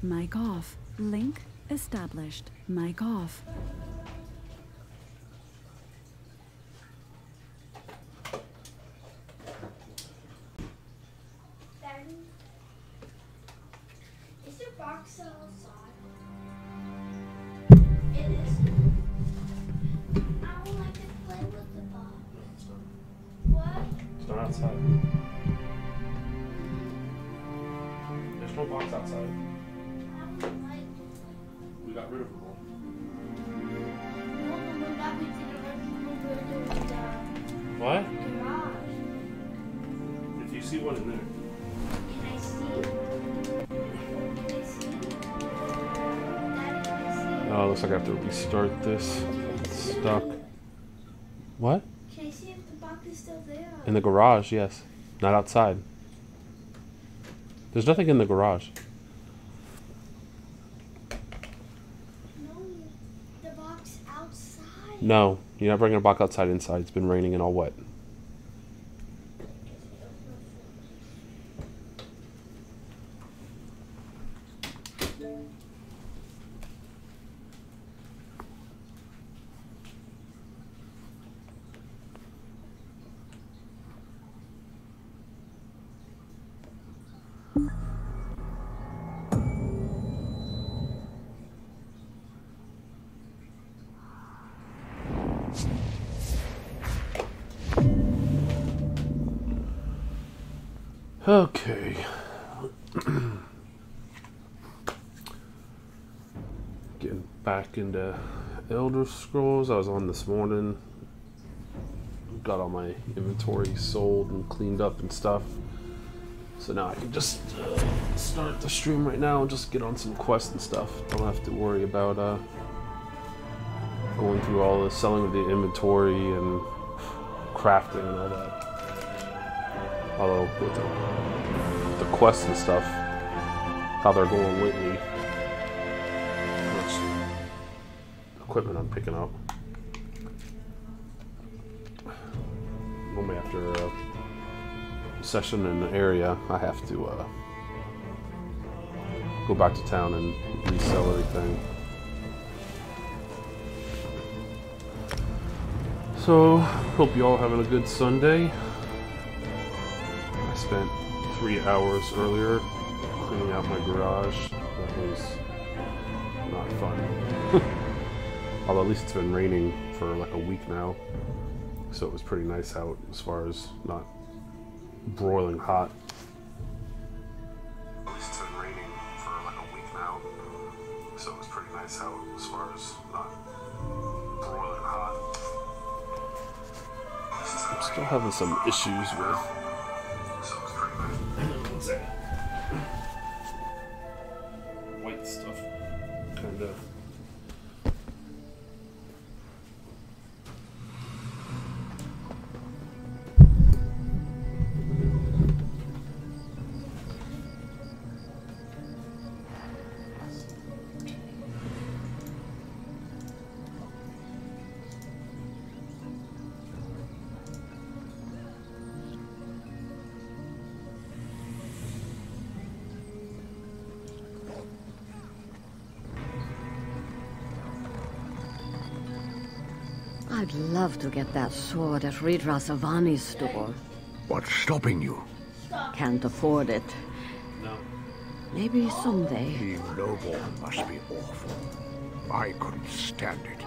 Mic off. Link established. Mic off. Is your box outside? It is. I would like to play with the box. What? It's not outside. There's no box outside. I would like. We got rid of them all. No, the one that we did originally we were doing What? the garage. If you see one in there. Can I see? Can I see? Daddy, can I see? Oh, looks like I have to restart this. It's stuck. What? Can I see if the box is still there? In the garage, yes. Not outside. There's nothing in the garage. No, the box outside. No, you're not bringing a box outside inside. It's been raining and all wet. Okay. Getting back into Elder Scrolls. I was on this morning. Got all my inventory sold and cleaned up and stuff. So now I can just start the stream right now and just get on some quests and stuff. Don't have to worry about going through all the selling of the inventory and crafting and all that. Although with the quests and stuff, how they're going lately, how much equipment I'm picking up. Normally after a session in the area, I have to go back to town and resell everything. So, hope you all having a good Sunday. I spent 3 hours earlier cleaning out my garage. That was not fun. Although at least it's been raining for like a week now. So it was pretty nice out as far as not broiling hot. At least it's been raining for like a week now. So it was pretty nice out as far as not broiling hot. I'm still having some issues with. One second. White stuff, kind of. I'd love to get that sword at Ridra Savani's store. What's stopping you? Can't afford it. No. Maybe someday. Being lowborn must be awful. I couldn't stand it.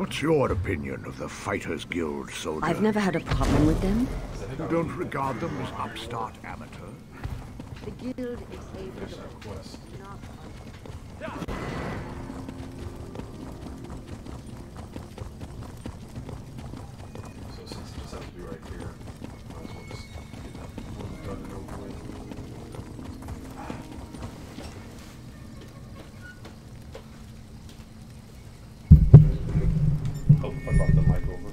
What's your opinion of the Fighters Guild soldier? I've never had a problem with them. You don't regard them as upstart amateurs? The guild is able to not So since it just has to be right here, might as well just get that one done and over with. Oh, I brought the mic over.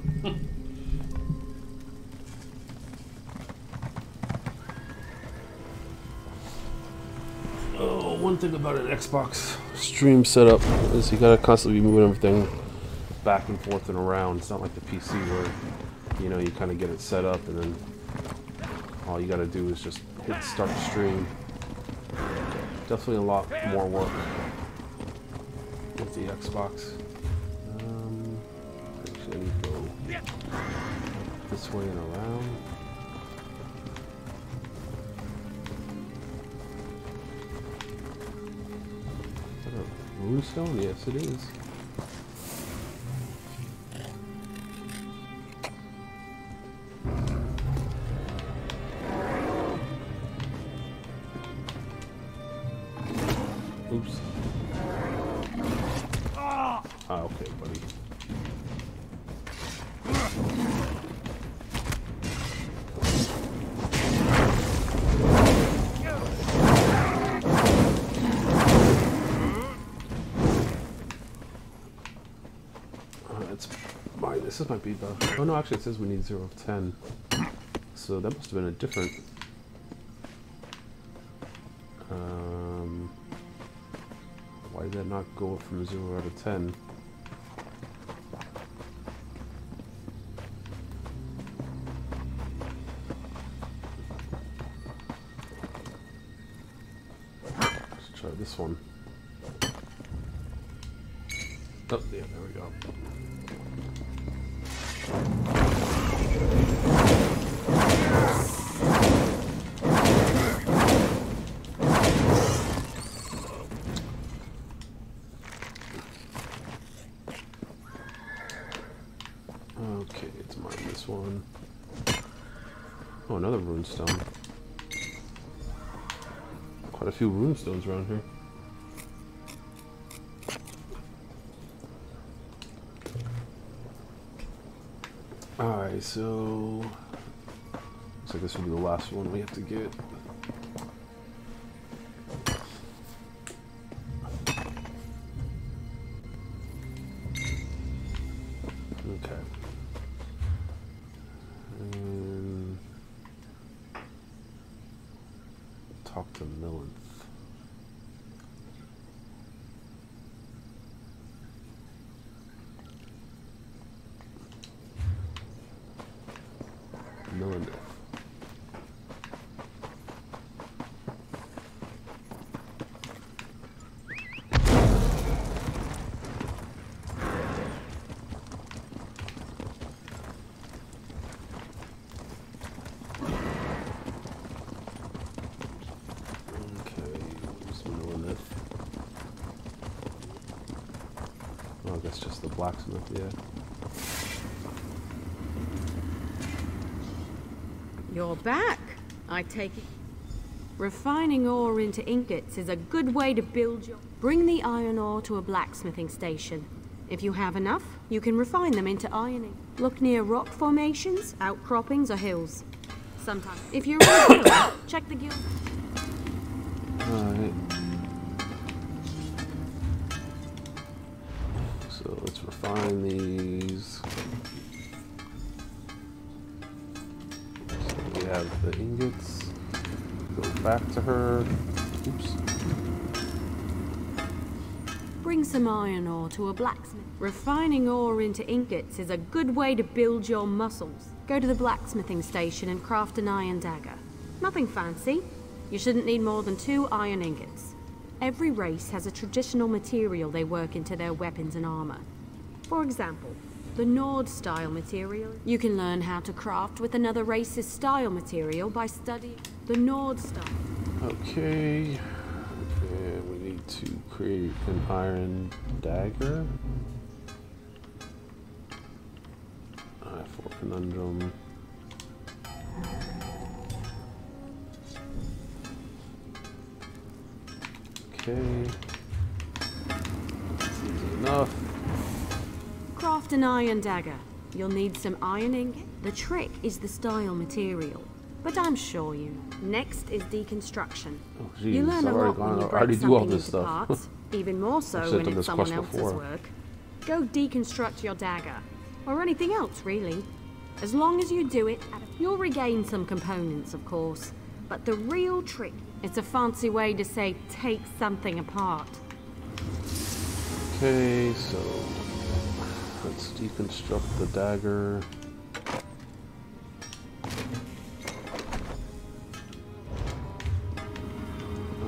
Oh, one thing about an Xbox stream setup is you gotta constantly be moving everything back and forth and around. It's not like the PC where, you know, you kind of get it set up and then all you gotta do is just hit start stream. Definitely a lot more work with the Xbox. Actually, I need to go this way and around. Is that a runestone? Yes, it is. Oops. Ah, okay, buddy. This might be the... Oh no, actually it says we need 0 of 10. So that must have been a different... why did that not go from 0 out of 10? Let's try this one. Oh, yeah, there we go. Okay, it's mine this one. Oh, another runestone. Quite a few runestones around here. Alright, so looks like this will be the last one we have to get. Okay. And talk to Millenth. Millenth. Oh, I guess just the blacksmith, yeah. You're back, I take it. Refining ore into ingots is a good way to build your... Bring the iron ore to a blacksmithing station. If you have enough, you can refine them into ironing. Look near rock formations, outcroppings, or hills. Sometimes, if you're ready, check the guild. Alright. So let's refine these. So we have the ingots. Go back to her. Oops. Bring some iron ore to a blacksmith. Refining ore into ingots is a good way to build your muscles. Go to the blacksmithing station and craft an iron dagger. Nothing fancy. You shouldn't need more than 2 iron ingots. Every race has a traditional material they work into their weapons and armor. For example, the Nord style material. You can learn how to craft with another race's style material by studying the Nord style. Okay. Okay, we need to create an iron dagger. conundrum. Okay. Seems enough. Craft an iron dagger. You'll need some iron ingot. The trick is the style material, but I'm sure you know. Next is deconstruction. Oh, geez, You learn a lot when you break do all something this into stuff. parts, even more so I've when done it's this someone quest else's before. work. Go deconstruct your dagger, or anything else really. As long as you do it, you'll regain some components, of course. But the real trick, it's a fancy way to say take something apart. Okay, so let's deconstruct the dagger. I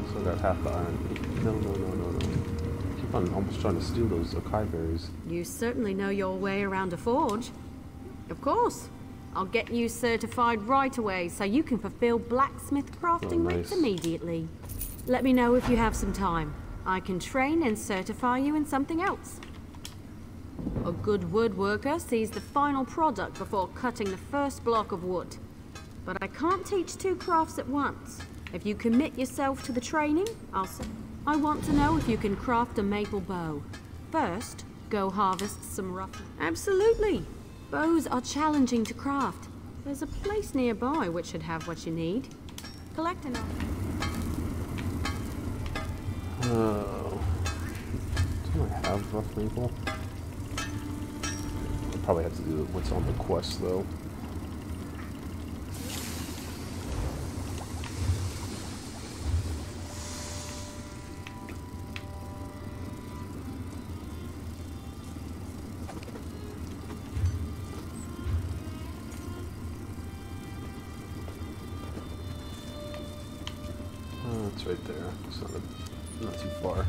still got half the iron. No. I keep on almost trying to steal those acai berries. You certainly know your way around a forge. Of course. I'll get you certified right away so you can fulfill blacksmith crafting rates nice. immediately. Let me know if you have some time. I can train and certify you in something else. A good woodworker sees the final product before cutting the first block of wood. But I can't teach two crafts at once. If you commit yourself to the training, I want to know if you can craft a maple bow. First, go harvest some rough... Absolutely! Bows are challenging to craft. There's a place nearby which should have what you need. Collect enough. Do I have rough maple? I'll probably have to do what's on the quest though. It's right there. It's not too far.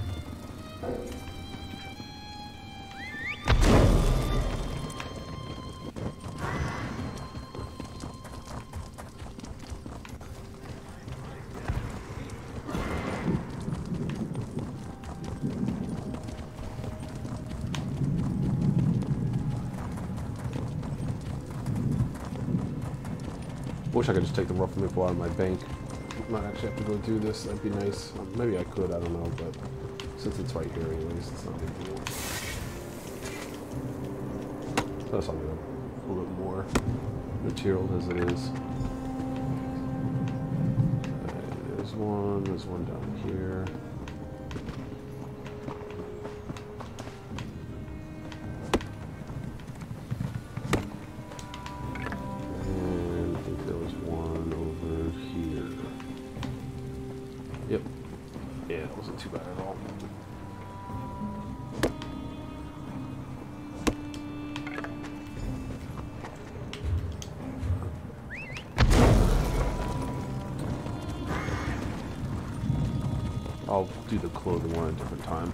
Wish I could just take the rough maple out of my bank. Might actually have to go do this. That'd be nice. Maybe I could. I don't know. But since it's right here, anyways, it's not a big deal. Plus, I'll get a little bit more material as it is. Okay, there's one down here. And I think there was one over here. Yep. Yeah, it wasn't too bad at all. I'll do the clothing one at a different time.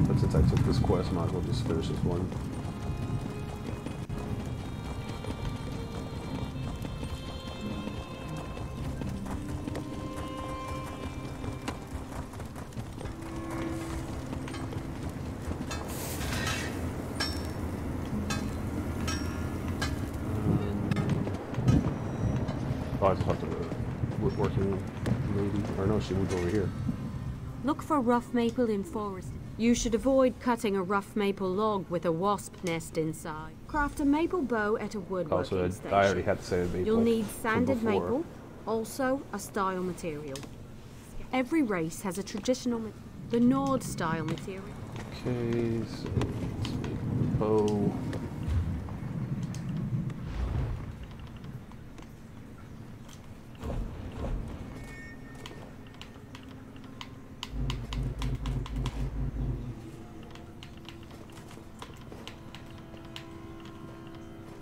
But since I took this quest, might as well just finish this one. Oh, I just talked to the woodworking lady. Or no, she moved over here. Look for rough maple in forest. You should avoid cutting a rough maple log with a wasp nest inside. Craft a maple bow at a woodworking Also, station. I already had to say maple. You'll need from sanded before. maple, also a style material. Every race has a traditional, the Nord style material. Okay, so let's make the bow.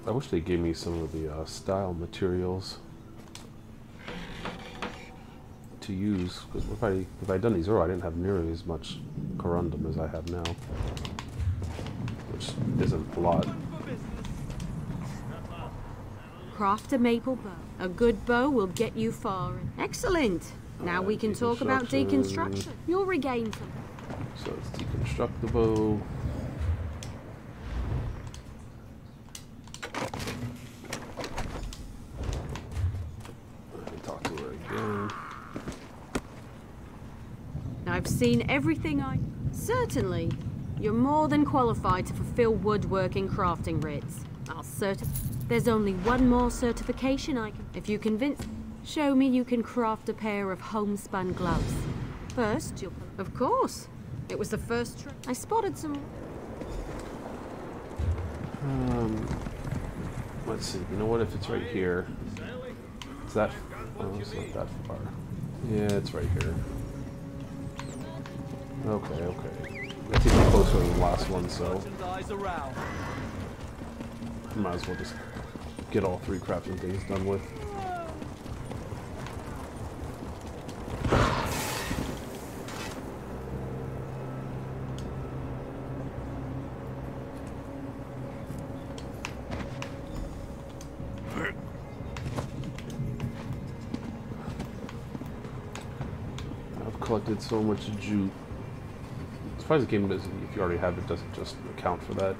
I wish they gave me some of the style materials to use, because if I'd done these earlier, I didn't have nearly as much corundum as I have now, which isn't a lot. Craft a maple bow. A good bow will get you far. Excellent. Now we can talk about deconstruction. You'll regain some. So let's deconstruct the bow. I've seen everything I... Certainly. You're more than qualified to fulfill woodworking crafting writs. I'll There's only one more certification I can... If you convince... Show me you can craft a pair of homespun gloves. First, you'll... Of course. It was the first trick. I spotted some... Let's see. You know what? If it's right here... Is that... Oh, it's not that far. Yeah, it's right here. Okay, okay. That's even closer than the last one, so... Might as well just get all 3 crafting things done with. I've collected so much jute. As far as the game doesn't, if you already have it, doesn't just account for that.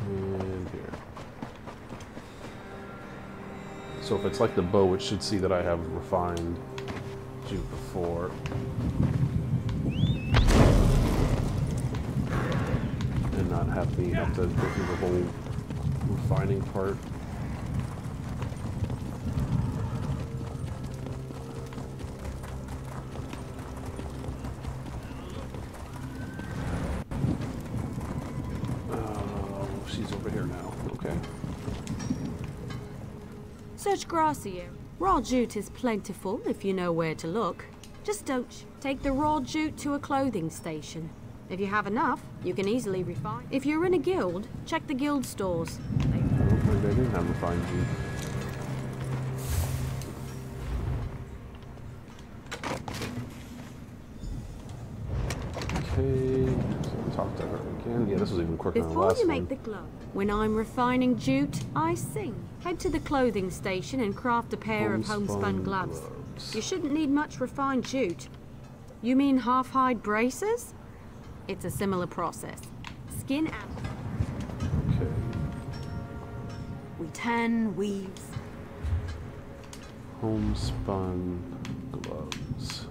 And here. So if it's like the bow, it should see that I have refined jute before. And not have me have to go through the whole refining part. She's over here now. Okay. Search grassy area. Raw jute is plentiful if you know where to look. Just don't take the raw jute to a clothing station. If you have enough, you can easily refine. If you're in a guild, check the guild stores. I don't think they do have refined jute. Okay, so talk to her again. Yeah, this was even quicker than the Before last you one. make the glove, when I'm refining jute, I sing. Head to the clothing station and craft a pair of homespun gloves. You shouldn't need much refined jute. You mean half-hide braces? It's a similar process. Skin and... Okay. We tan, weave. Homespun gloves.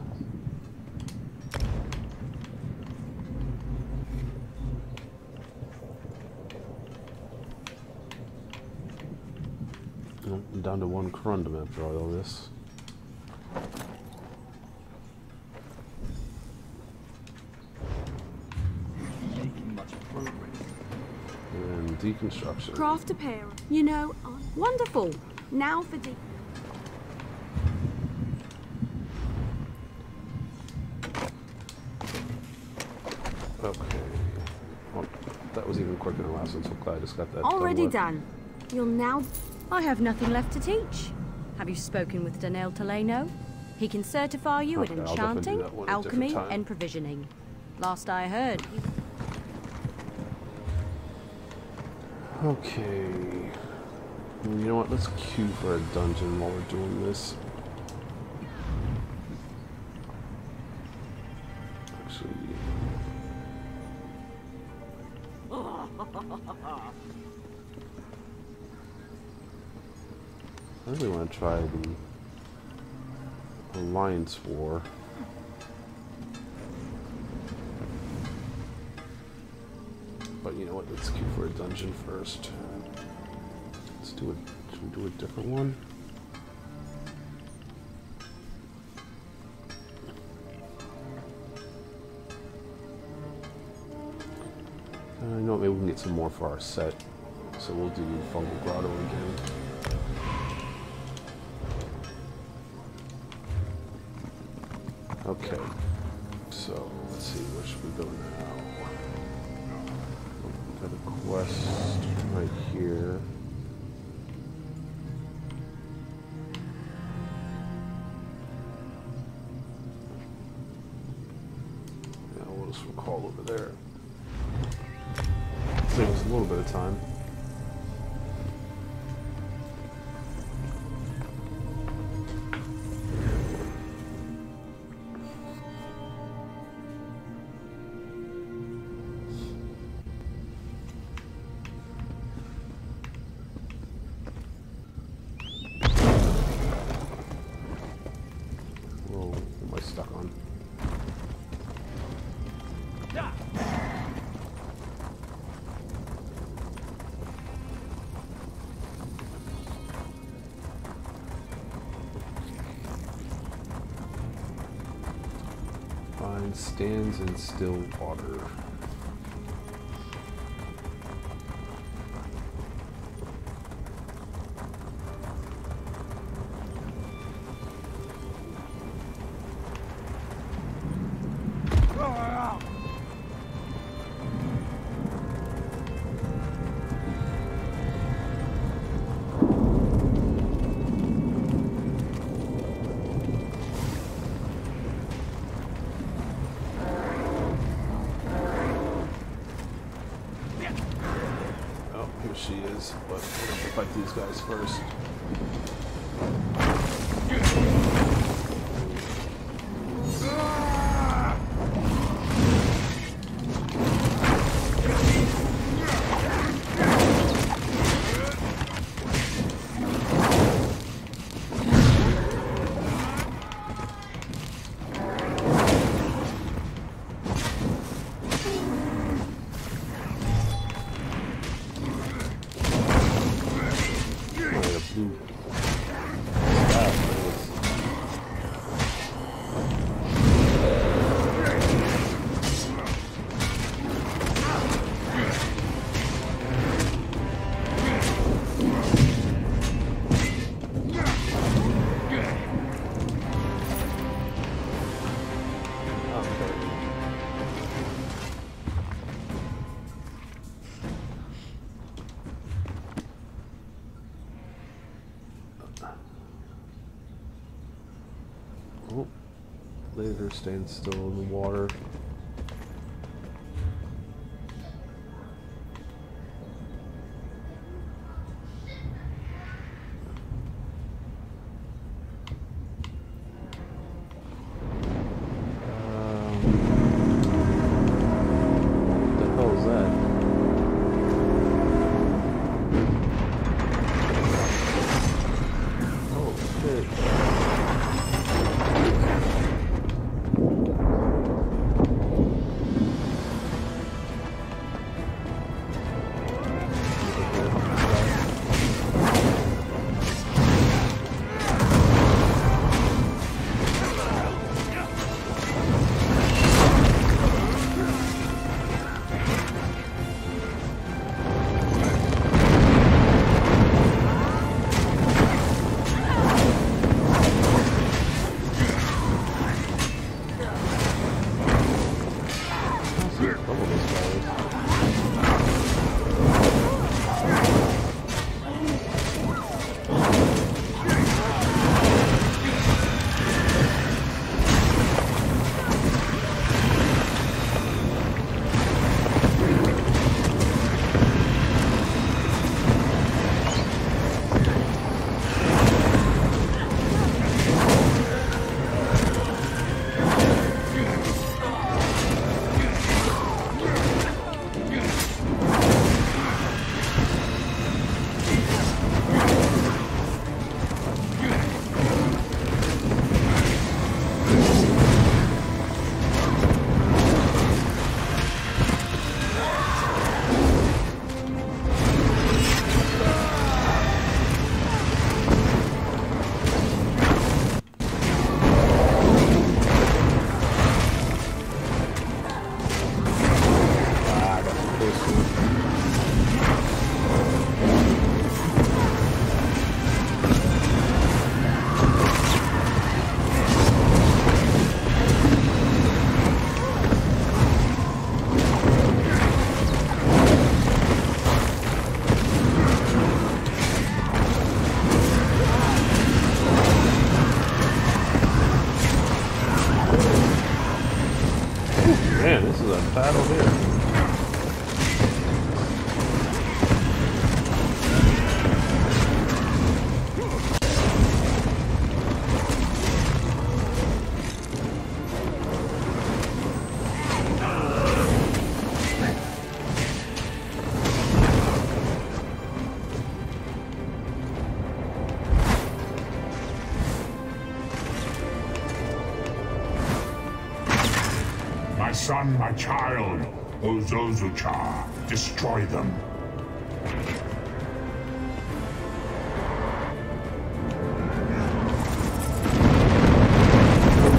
Oh, I'm down to 1 corundum after all this. Making much progress. And deconstruction. Craft a pair. You know, wonderful. Now for Okay. Well, that was even quicker than the last one, so glad I just got that Already done. done. You'll now... I have nothing left to teach. Have you spoken with Danel Teleno? He can certify you Okay, in I'll definitely do enchanting, that one at a alchemy, different time. and provisioning. Last I heard, Okay. You know what? Let's queue for a dungeon while we're doing this. Actually... I really want to try the Alliance War. But you know what? Let's queue for a dungeon first. Let's do it. Should we do a different one? You know what? Maybe we can get some more for our set. So we'll do Fungal Grotto again. Okay, so let's see, where should we go now? Got a quest right here. Yeah, we'll just recall over there. Save us a little bit of time. and stands in still water. She is, but we're gonna fight these guys first. Oh, laser stands still in the water. What the hell is that? Oh shit. Man, this is a battle here. My son, my child, Ozozucha, destroy them.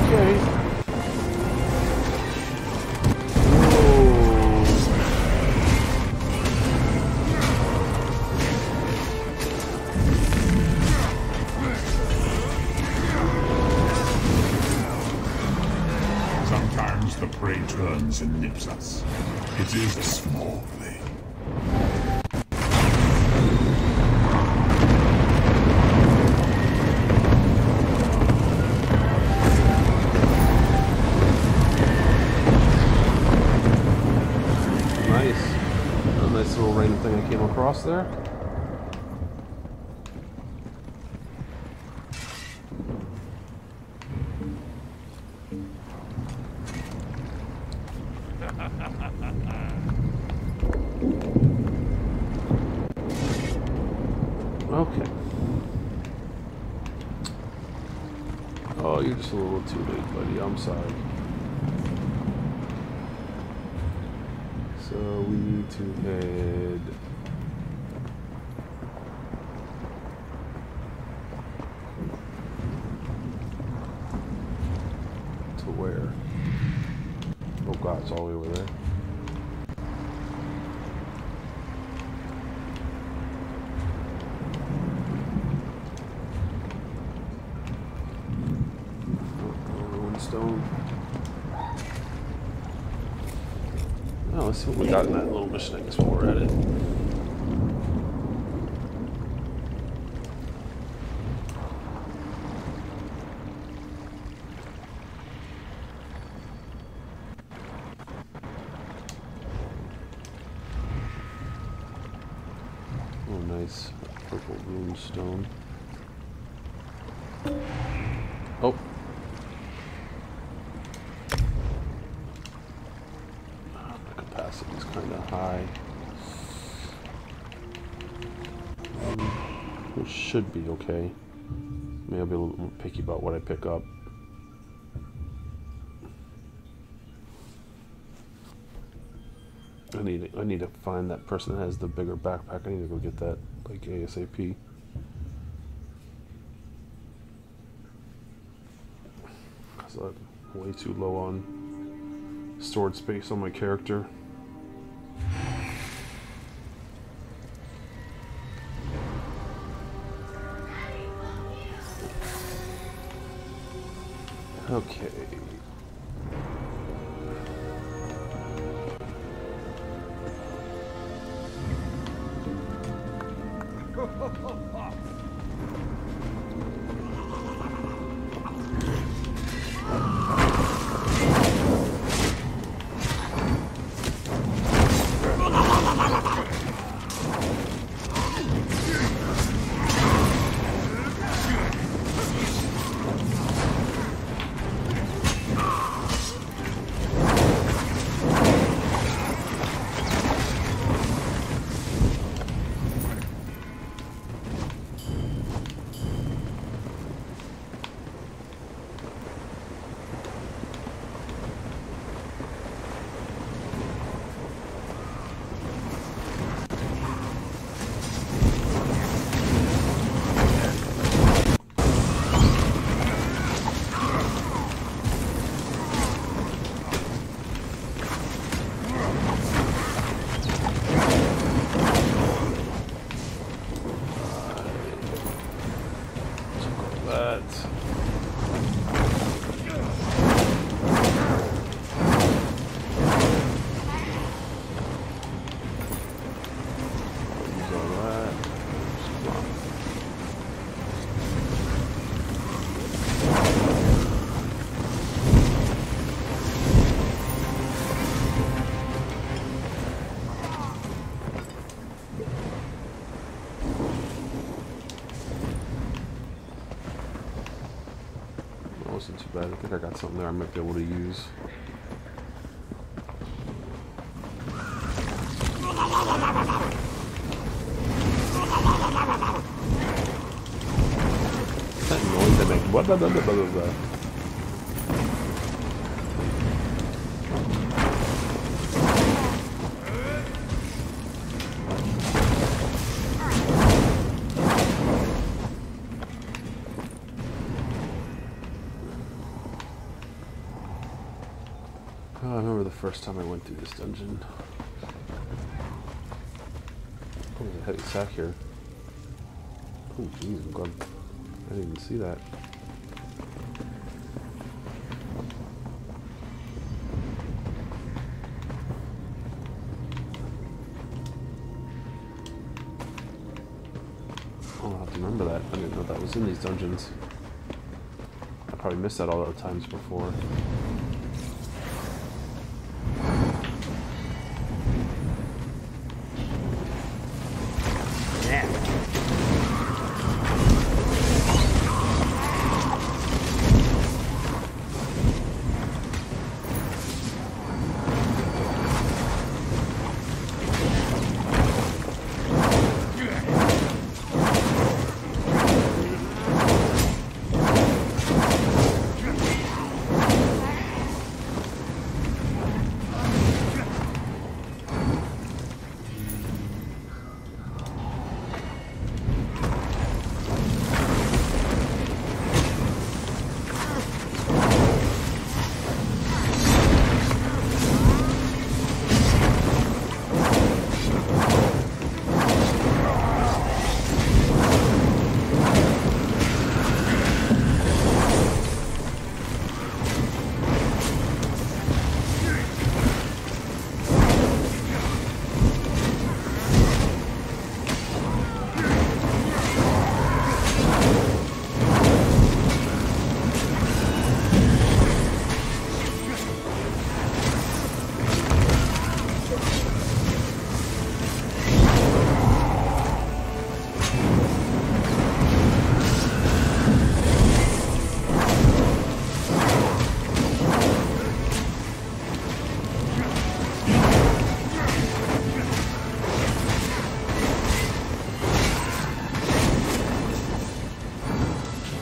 Okay. comes and nips us. It is a small thing. Nice. A nice little random thing I came across there. Okay. Oh, you're just a little too late, buddy. I'm sorry. So we need to head to where? Oh god, it's all the way over there. Stone. Oh, let's see what we got in that little mission, I guess, while we're at it. Oh, nice. Purple rune stone. Oh. Capacity's kind of high. It should be okay. Maybe I'll be a little more picky about what I pick up. I need to find that person that has the bigger backpack. I need to go get that like ASAP. Cause I'm way too low on stored space on my character. Okay. Wasn't too bad. I think I got something there I might be able to use. That noise that makes blah blah blah blah blah blah. I remember the first time I went through this dungeon. Oh, there's a heavy sack here. Oh, jeez, I'm glad I didn't even see that. I'll have to remember that. I didn't know that was in these dungeons. I probably missed that all the times before.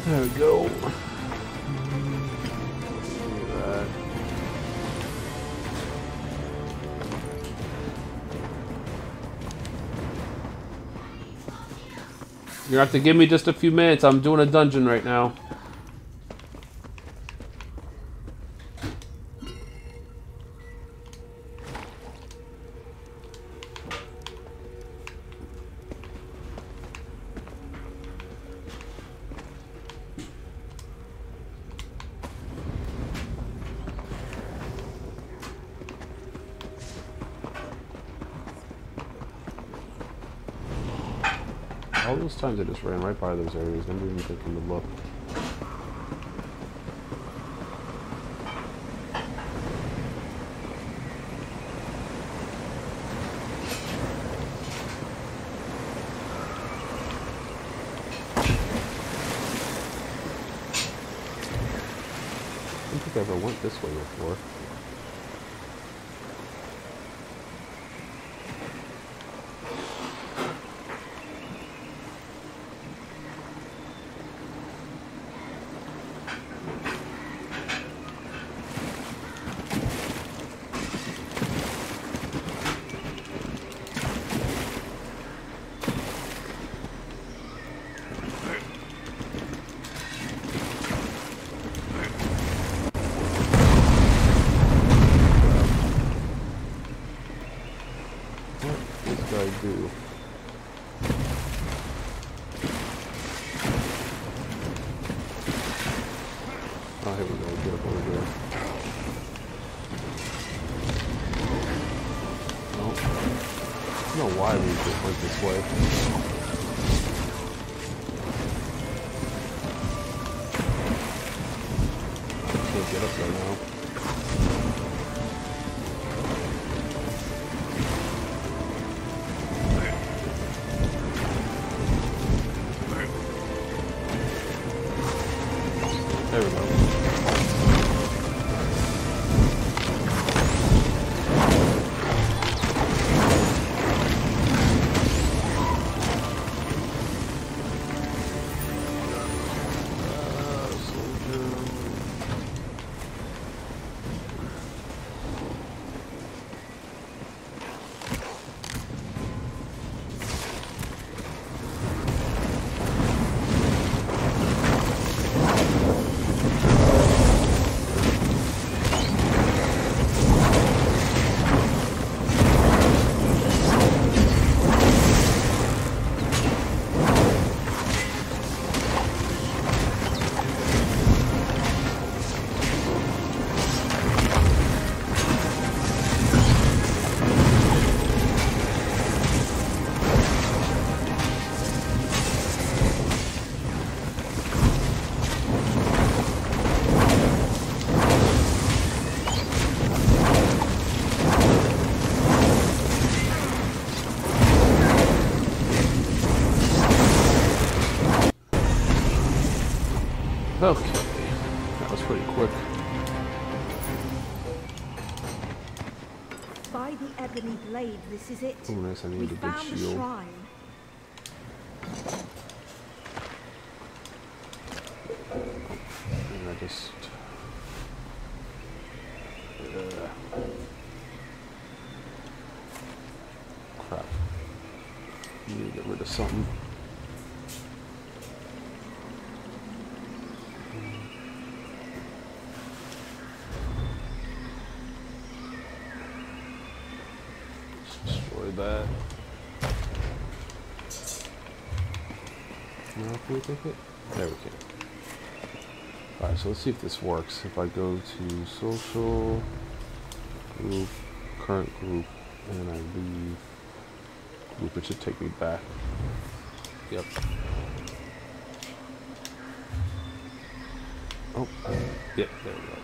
There we go. Look at that. You have to give me just a few minutes. I'm doing a dungeon right now. All those times I just ran right by those areas, never even thinking to look. I don't think I ever went this way before. I do. Oh, here we go. Get up over there. Oh. I don't know why we just went this way. I can't get up there now. There we go. Okay, that was pretty quick. By the ebony blade, this is it. Oh, nice, I need We a good found the shield. shrine. And I just... crap. I need to get rid of something. Destroy that. Now can we take it? There we can. Alright, so let's see if this works. If I go to social, group, current group, and I leave group, it should take me back. Yep. Oh, yep, there we go.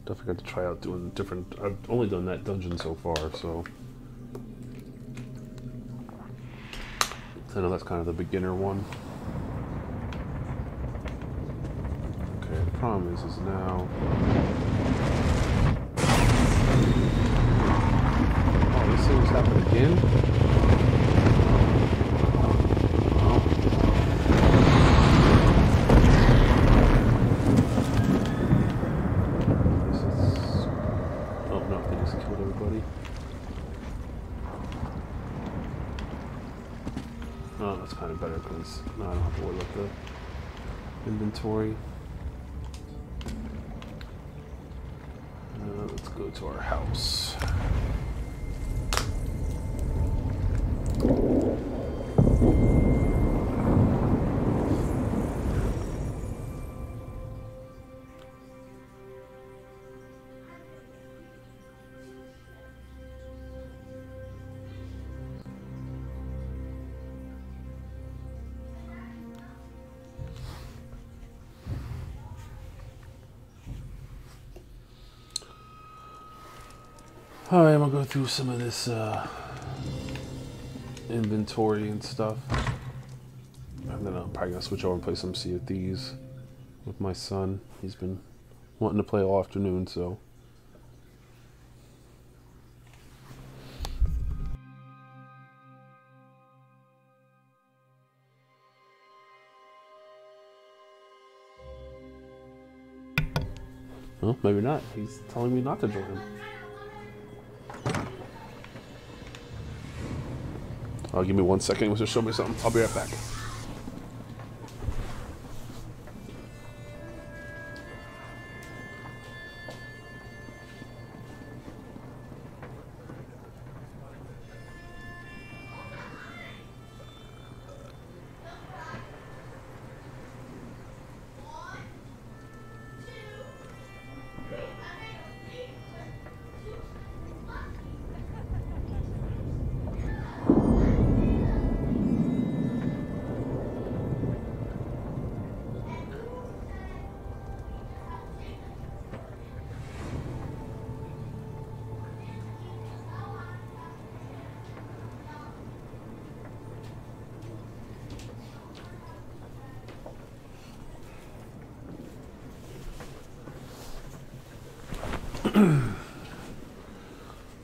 Definitely got to try out doing different. I've only done that dungeon so far, so I know that's kind of the beginner one. Okay, the problem is now. Oh, this thing's happened again. Oh, that's kind of better because now I don't have to worry about the inventory. Let's go to our house. Alright, I'm gonna go through some of this inventory and stuff. And then I'm probably gonna switch over and play some Sea of Thieves with my son. He's been wanting to play all afternoon, so. Well, maybe not. He's telling me not to join him. Give me 1 second. He wants to show me something. I'll be right back.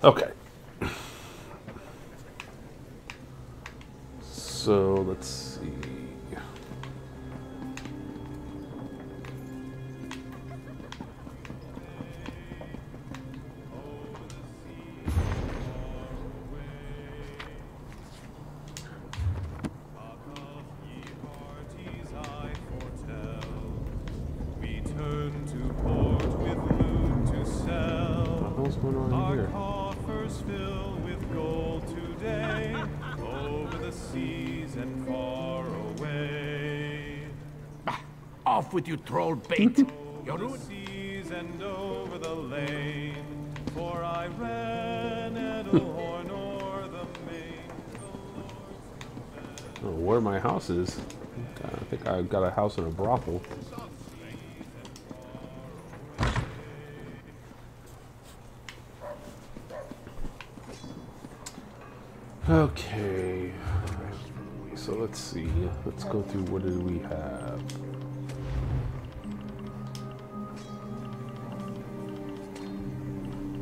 Okay. So let's see. What's going on here? Coffers fill with gold today, over the seas and far away. Off with you, troll bait! Over the seas and over the lane, For I ran Edelhorn o'er the main. I don't know where my house is. I think I got a house in a brothel. Okay, so let's see. Let's go through. What did we have?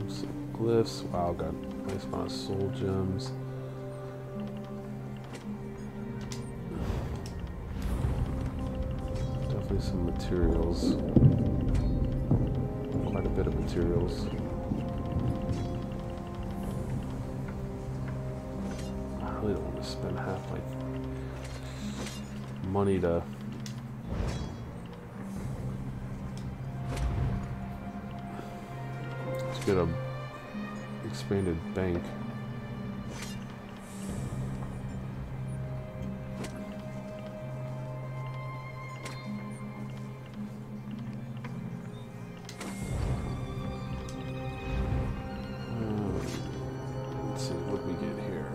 Some glyphs. Wow, got a nice amount of soul gems. Definitely some materials. Quite a bit of materials. I really don't want to spend half my money to get a expanded bank. Let's see what we get here.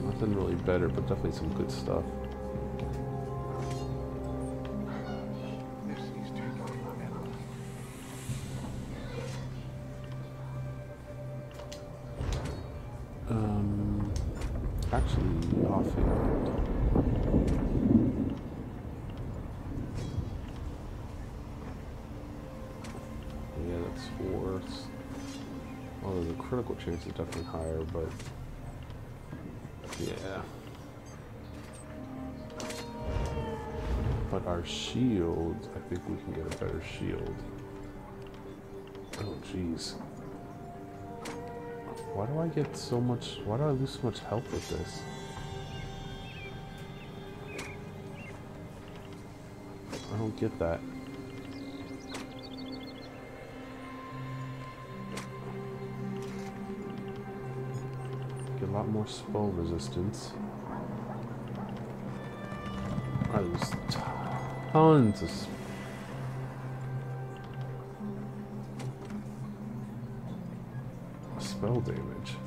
Nothing really better, but definitely some good stuff. Actually, offhand. Yeah, that's 4. Although the critical chance is definitely higher, but yeah. But our shields, I think we can get a better shield. Oh, jeez. Why do I get so much? Why do I lose so much health with this? I don't get that. Get a lot more spell resistance. I lose tons of spell damage.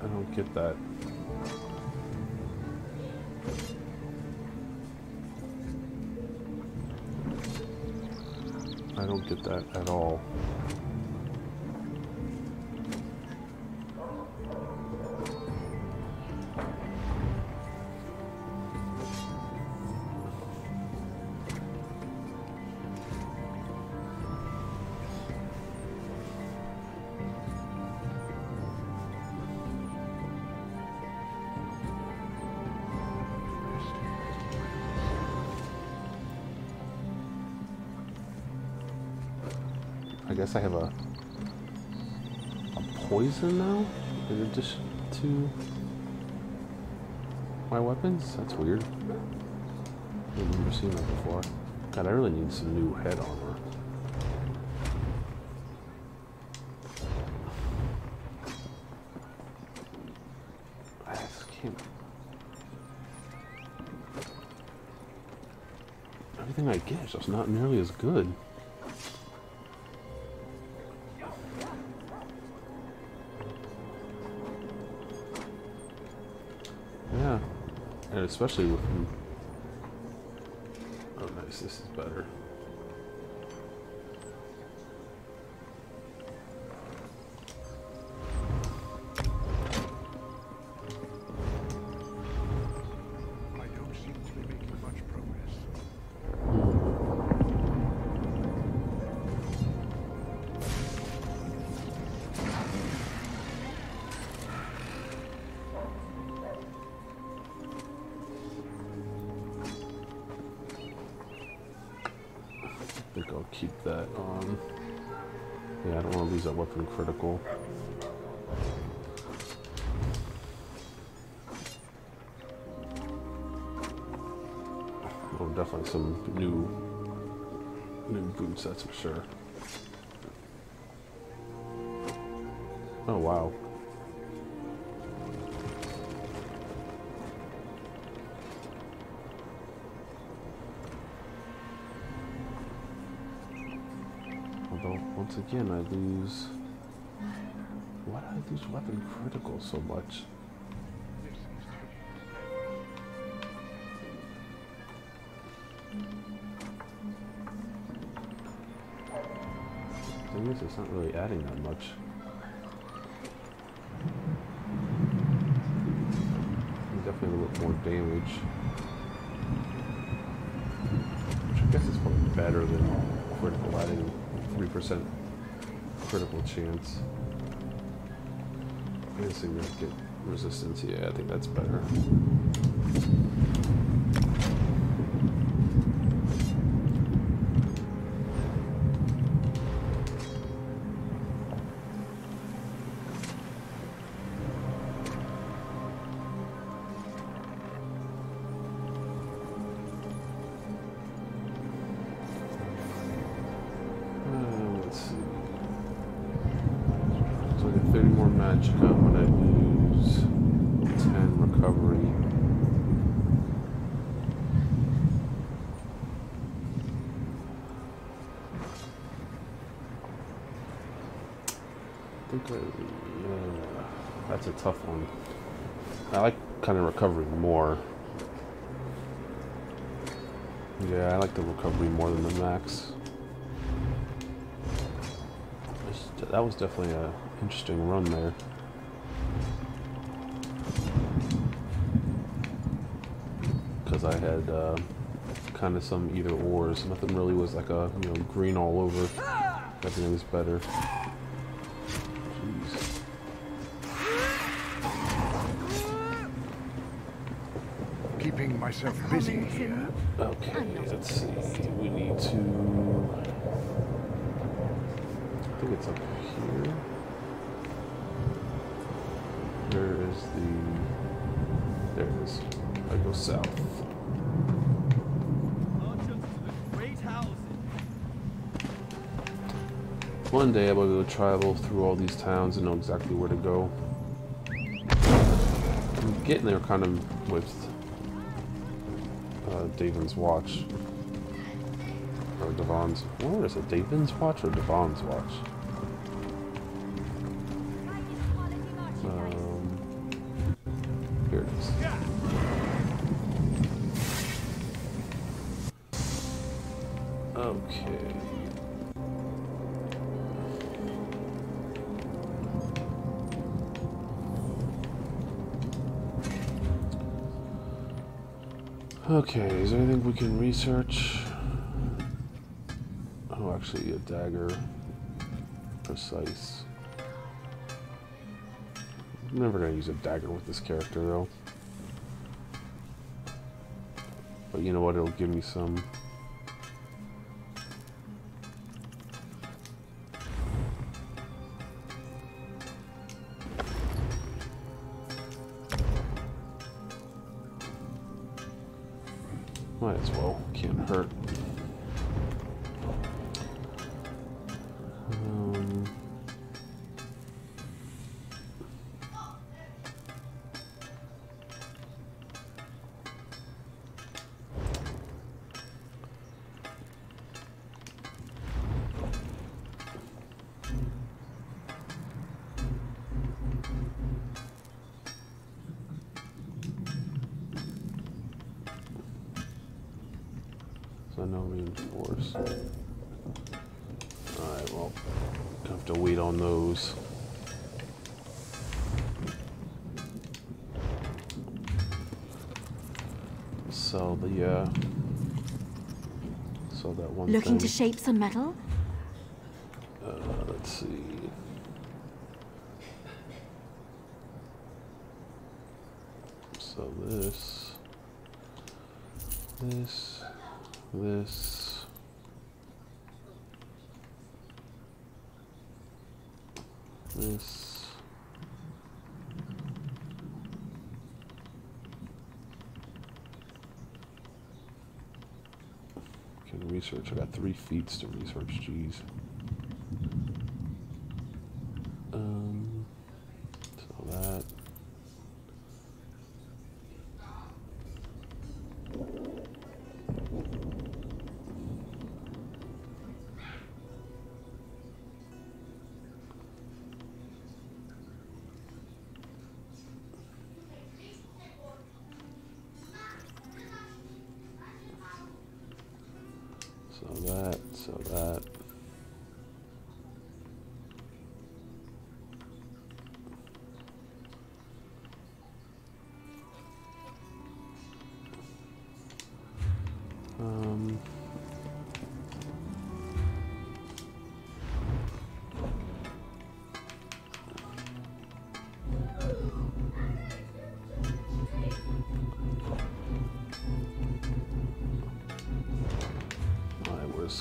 I don't get that. I don't get that at all. I guess I have a poison now in addition to my weapons? That's weird. I've never seen that before. God, I really need some new head armor. I just can't. Everything I get is just not nearly as good. Yeah, and especially with... Oh nice, this is better. I don't seem to be making much progress. I think I'll keep that on. Yeah, I don't want to lose that weapon critical. Oh, definitely some new New boots, that's for sure. Oh wow. Although, once again, I lose... Why do I lose weapon critical so much? The thing is, it's not really adding that much. Definitely a little more damage. Which I guess is probably better than critical, adding 3% critical chance. Insignificant resistance, yeah, I think that's better. Let's see. So I get 30 more magic up when I lose 10 recovery. I think yeah, that's a tough one. I like kind of recovery more. Yeah, I like the recovery more than the max. That was definitely an interesting run there. Because I had kind of some either ors. Nothing really was like a, you know, green all over. Everything was better. Jeez. Keeping myself busy here. Okay, let's see. We need to... I think it's up here. Where is the... There it is. I go south. One day I will go travel through all these towns and know exactly where to go. I'm getting there kind of with Davin's Watch. Or Devon's. What is it? Davin's Watch or Devon's Watch? Here it is. Okay. Okay, is there anything we can research? Oh, actually, a dagger. Precise. I'm never gonna use a dagger with this character, though. But you know what? It'll give me some. Might as well. Can't hurt. No reinforce. Alright, well, gonna have to wait on those. Sell the, sell that one Looking thing. to shape some metal? Let's see. So this. This. Can research. I got 3 feats to research. Jeez. So that. So that.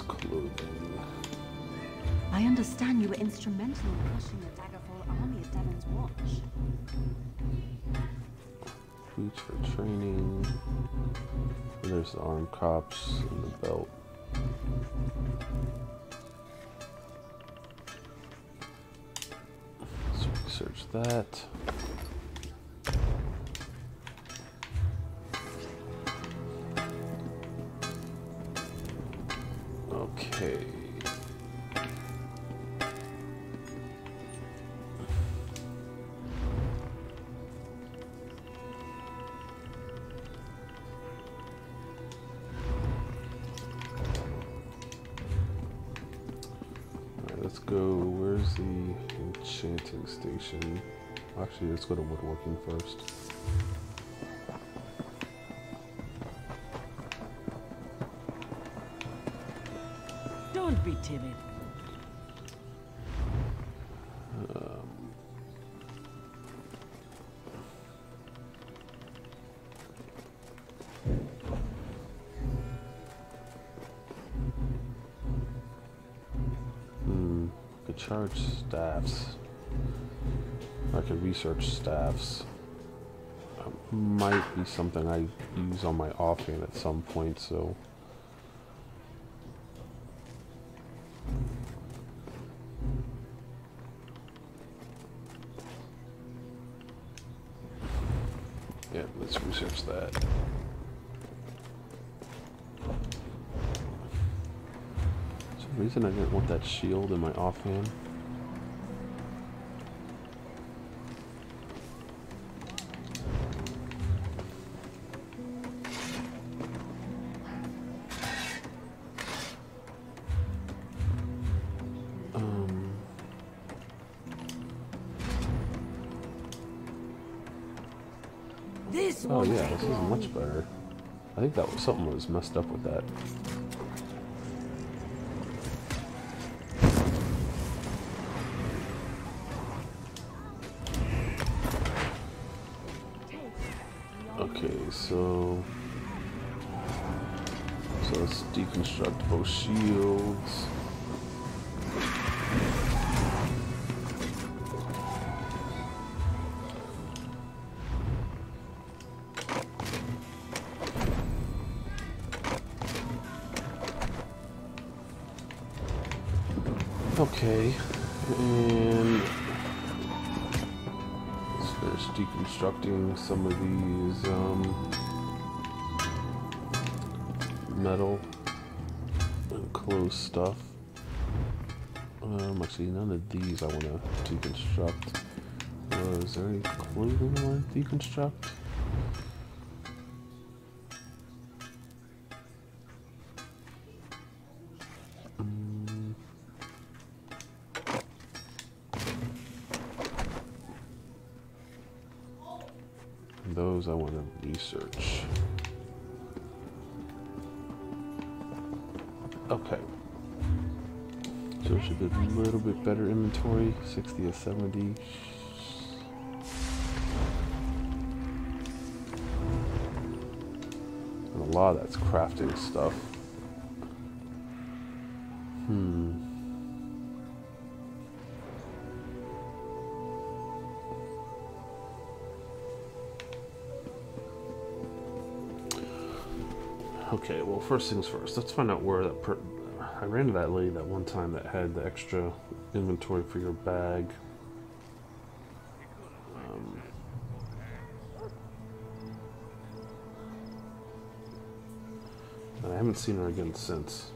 Clothing. I understand you were instrumental in crushing the Daggerfall army at Devon's watch. Boots for training. And there's the arm cops and the belt. Let's research that. Okay. Alright, let's go. Where's the enchanting station? Actually, let's go to woodworking first. Don't be timid. I could charge staffs. I could research staffs. Might be something I use on my offhand at some point, so. Yeah, let's research that. For some reason I didn't want that shield in my offhand. Oh yeah, this is much better. I think that was something was messed up with that. Okay, so let's deconstruct both shields. Okay, and let's finish deconstructing some of these metal and clothes stuff. Actually, none of these I want to deconstruct. Is there any clothing I want to deconstruct? Those I want to research. Okay. So it should be a little bit better inventory, 60 to 70. And a lot of that's crafting stuff. Okay, well, first things first. Let's find out where that I ran into that lady that one time that had the extra inventory for your bag. And I haven't seen her again since.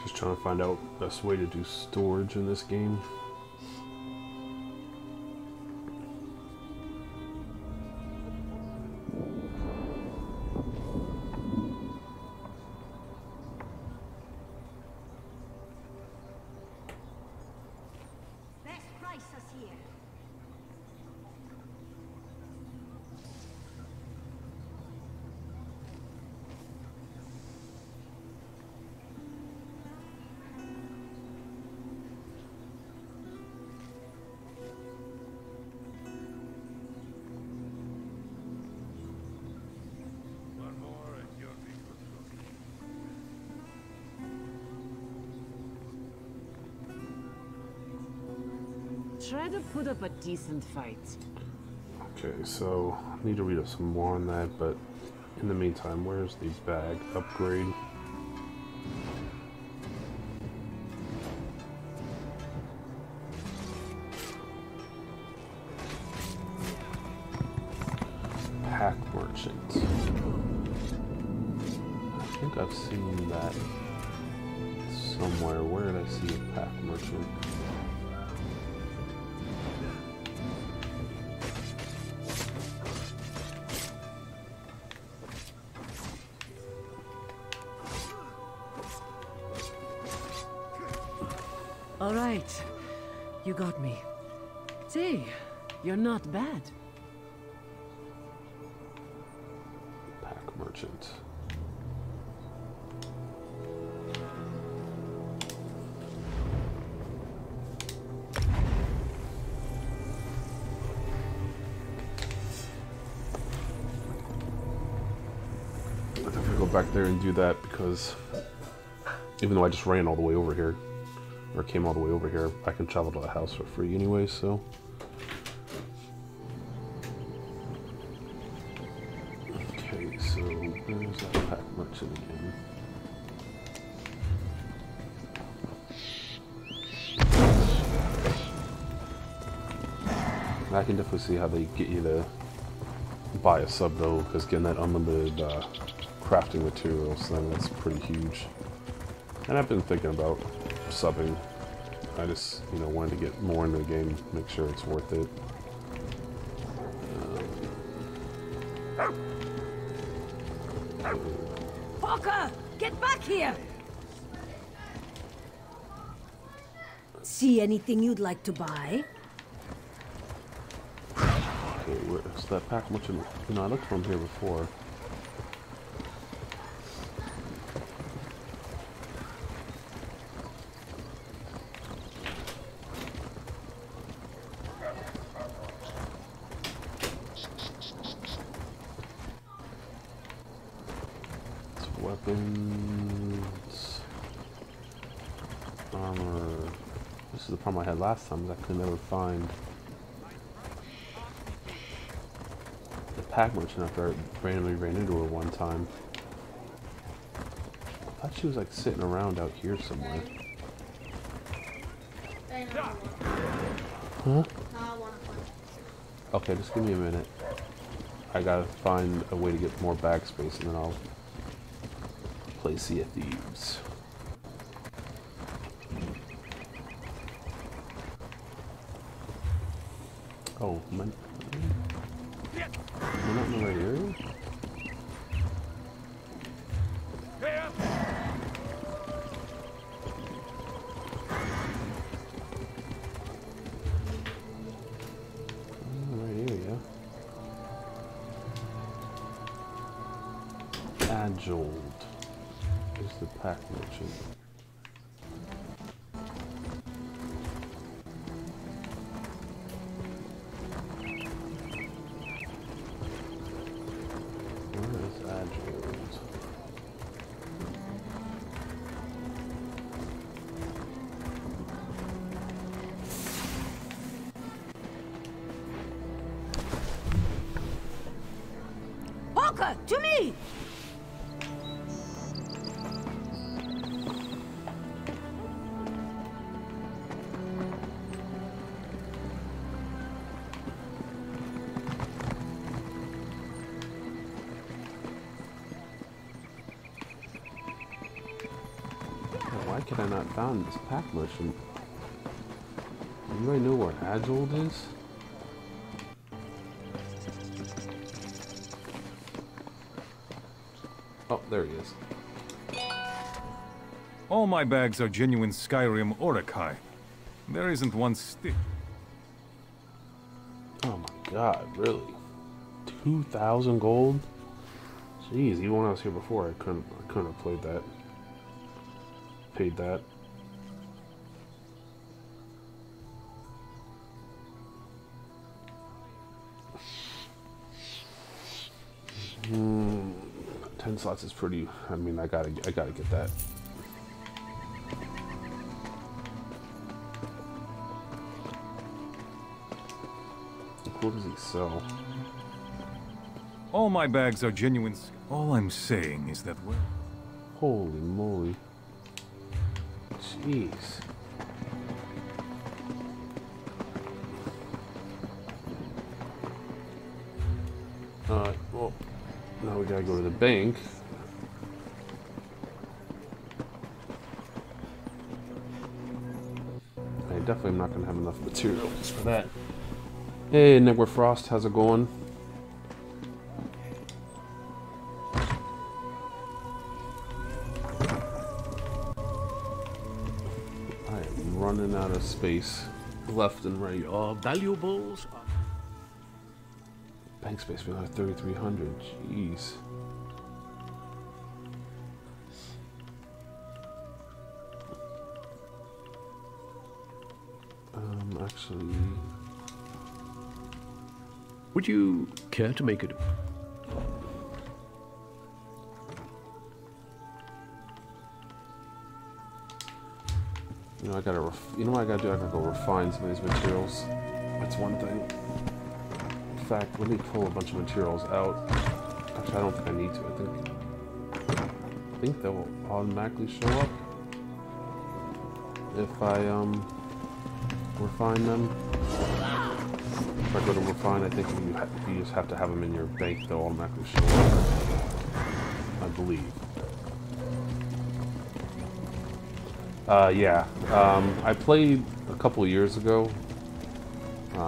Just trying to find out the best way to do storage in this game. Best prices here. Try to put up a decent fight. Okay, so I need to read up some more on that, but in the meantime, where's the bag upgrade? Pack merchant. I think I've seen that somewhere. Where did I see a pack merchant? All right, you got me. Say, you're not bad. Pack merchant. I have to go back there and do that because even though I just ran all the way over here, or came all the way over here, I can travel to the house for free anyway, so. Okay, so where's that pack merchant again? I can definitely see how they get you to buy a sub though, because getting that unlimited crafting materials thing, that's pretty huge. And I've been thinking about subbing. I just, you know, wanted to get more into the game, make sure it's worth it. Walker, get back here! See anything you'd like to buy? Okay, where's that pack merchant? You know, I looked from here before. Weapons. Armor. This is the problem I had last time, is I could never find the pack merchant after I randomly ran into her one time. I thought she was like sitting around out here somewhere. Huh? Okay, just give me a minute. I gotta find a way to get more bag space and then I'll play Sea of Thieves. Oh, am I not in the right area? Agiled is the pack merchant. Where is Agiled? Parker, to me! Why could I not find this pack merchant? Anybody know where Agiled is? Oh, there he is. All my bags are genuine Skyrim Orakai. There isn't one stick. Oh my god, really? 2,000 gold? Jeez, even when I was here before, I couldn't have played that. Paid that. Hmm. 10 slots is pretty. I mean, I gotta get that. What does he sell? All my bags are genuine. All I'm saying is that well. Holy moly. Jeez. Well, now we gotta go to the bank. I definitely am not gonna have enough materials for that. Hey, Negwar Frost, how's it going? Running out of space left and right. Valuables. Bank space, we only have 3,300. Jeez. Actually, Would you care to make it? you know, you know what I gotta do? I gotta go refine some of these materials. That's one thing. In fact, let me pull a bunch of materials out. Actually, I don't think I need to. I think they will automatically show up if I refine them. If I go to refine, I think you just have to have them in your bank. They'll automatically show up, I believe. Yeah. I played a couple years ago.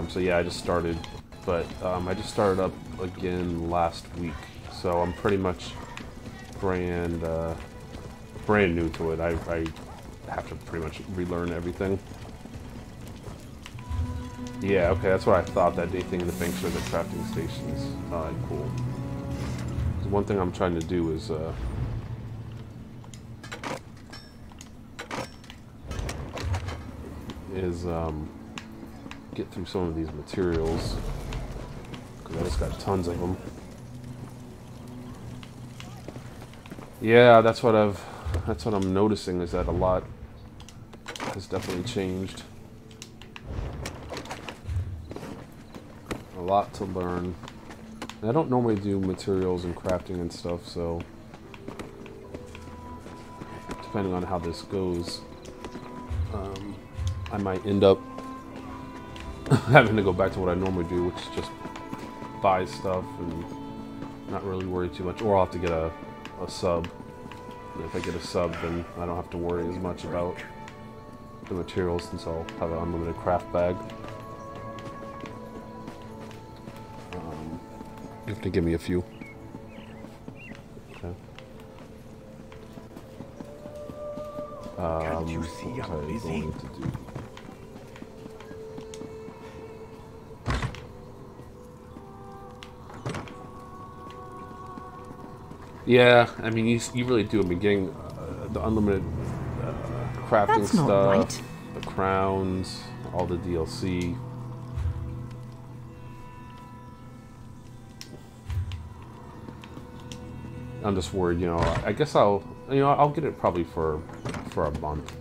So yeah, I just started, but I just started up again last week. So I'm pretty much brand new to it. I have to pretty much relearn everything. Yeah, okay, that's what I thought. That anything in the banks or the crafting stations. Alright, cool. So one thing I'm trying to do is get through some of these materials, because I just got tons of them. Yeah, that's what I'm noticing, is that a lot has definitely changed. A lot to learn. And I don't normally do materials and crafting and stuff, so depending on how this goes, I might end up having to go back to what I normally do, which is just buy stuff and not really worry too much. Or I'll have to get a sub. And if I get a sub, then I don't have to worry as much about the materials, since I'll have an unlimited craft bag. You have to give me a few. Okay. Can't you see what I'm was I busy? going to do? Yeah, I mean, you really do. I'm getting the unlimited crafting That's not stuff, right. the crowns, all the DLC. I'm just worried, you know. I guess I'll get it probably for a month,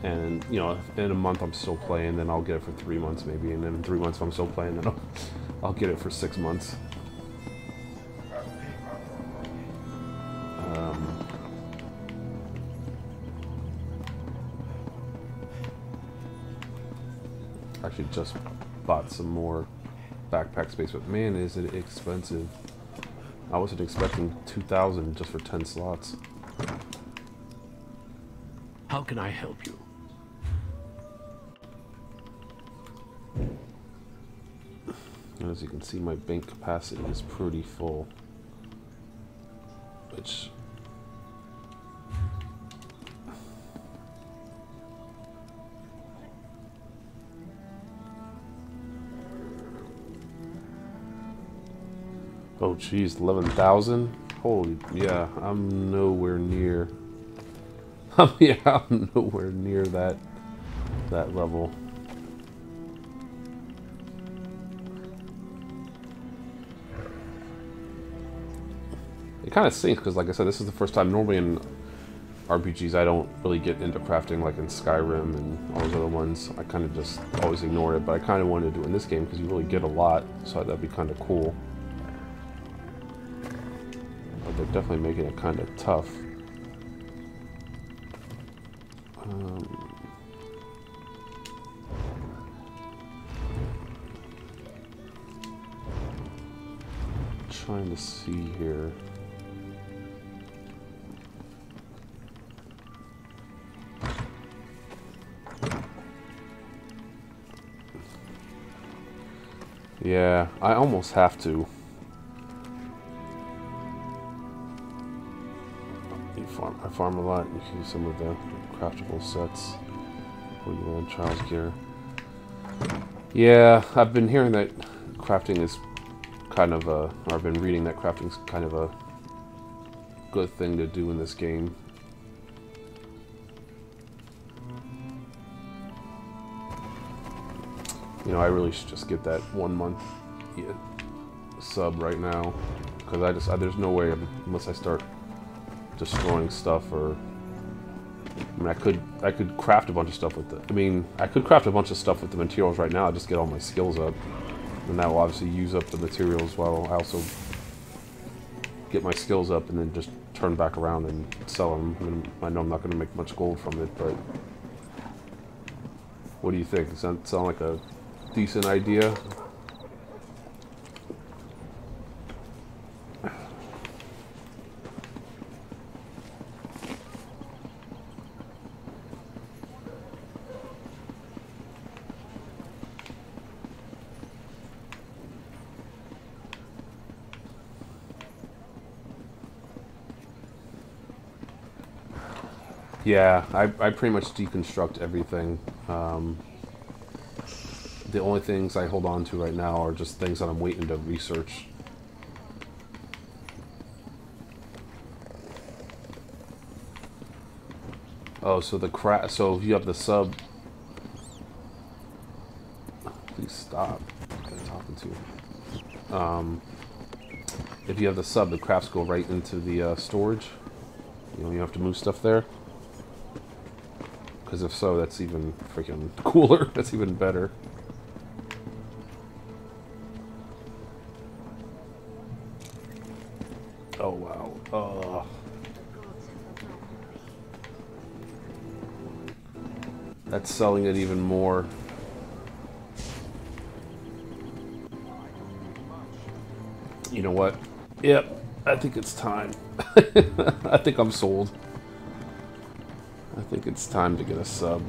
and you know, if in a month I'm still playing, then I'll get it for 3 months maybe, and then in 3 months if I'm still playing, then I'll get it for 6 months. Actually, just bought some more backpack space, but man, is it expensive. I wasn't expecting 2,000 just for 10 slots. How can I help you? And as you can see, my bank capacity is pretty full, which oh geez, 11,000? Holy, yeah, I'm nowhere near. Yeah, I'm nowhere near that level. It kind of stinks because, like I said, this is the first time. Normally in RPGs, I don't really get into crafting like in Skyrim and all those other ones. I kind of just always ignore it, but I kind of wanted to do it in this game because you really get a lot, so that'd be kind of cool. But they're definitely making it kind of tough. Trying to see here. Yeah, I almost have to. I farm a lot. You can use some of the craftable sets for you on Trials gear. Yeah, I've been hearing that crafting is kind of a, or I've been reading that crafting is kind of a good thing to do in this game. You know, I really should just get that 1 month sub right now, because there's no way unless I start destroying stuff, or I mean, I could craft a bunch of stuff with it. I mean, I could craft a bunch of stuff with the materials right now. I just get all my skills up, and that will obviously use up the materials while I also get my skills up, and then just turn back around and sell them. I mean, I know I'm not going to make much gold from it, but what do you think? Does that sound like a decent idea? Yeah, I pretty much deconstruct everything. The only things I hold on to right now are just things that I'm waiting to research. Oh, so so if you have the sub, please stop. What am I talking to? If you have the sub, the crafts go right into the storage. You know, you have to move stuff there. Because if so, that's even freaking cooler. That's even better. Oh wow. That's selling it even more. You know what? Yep, I think it's time. I think I'm sold. I think it's time to get a sub.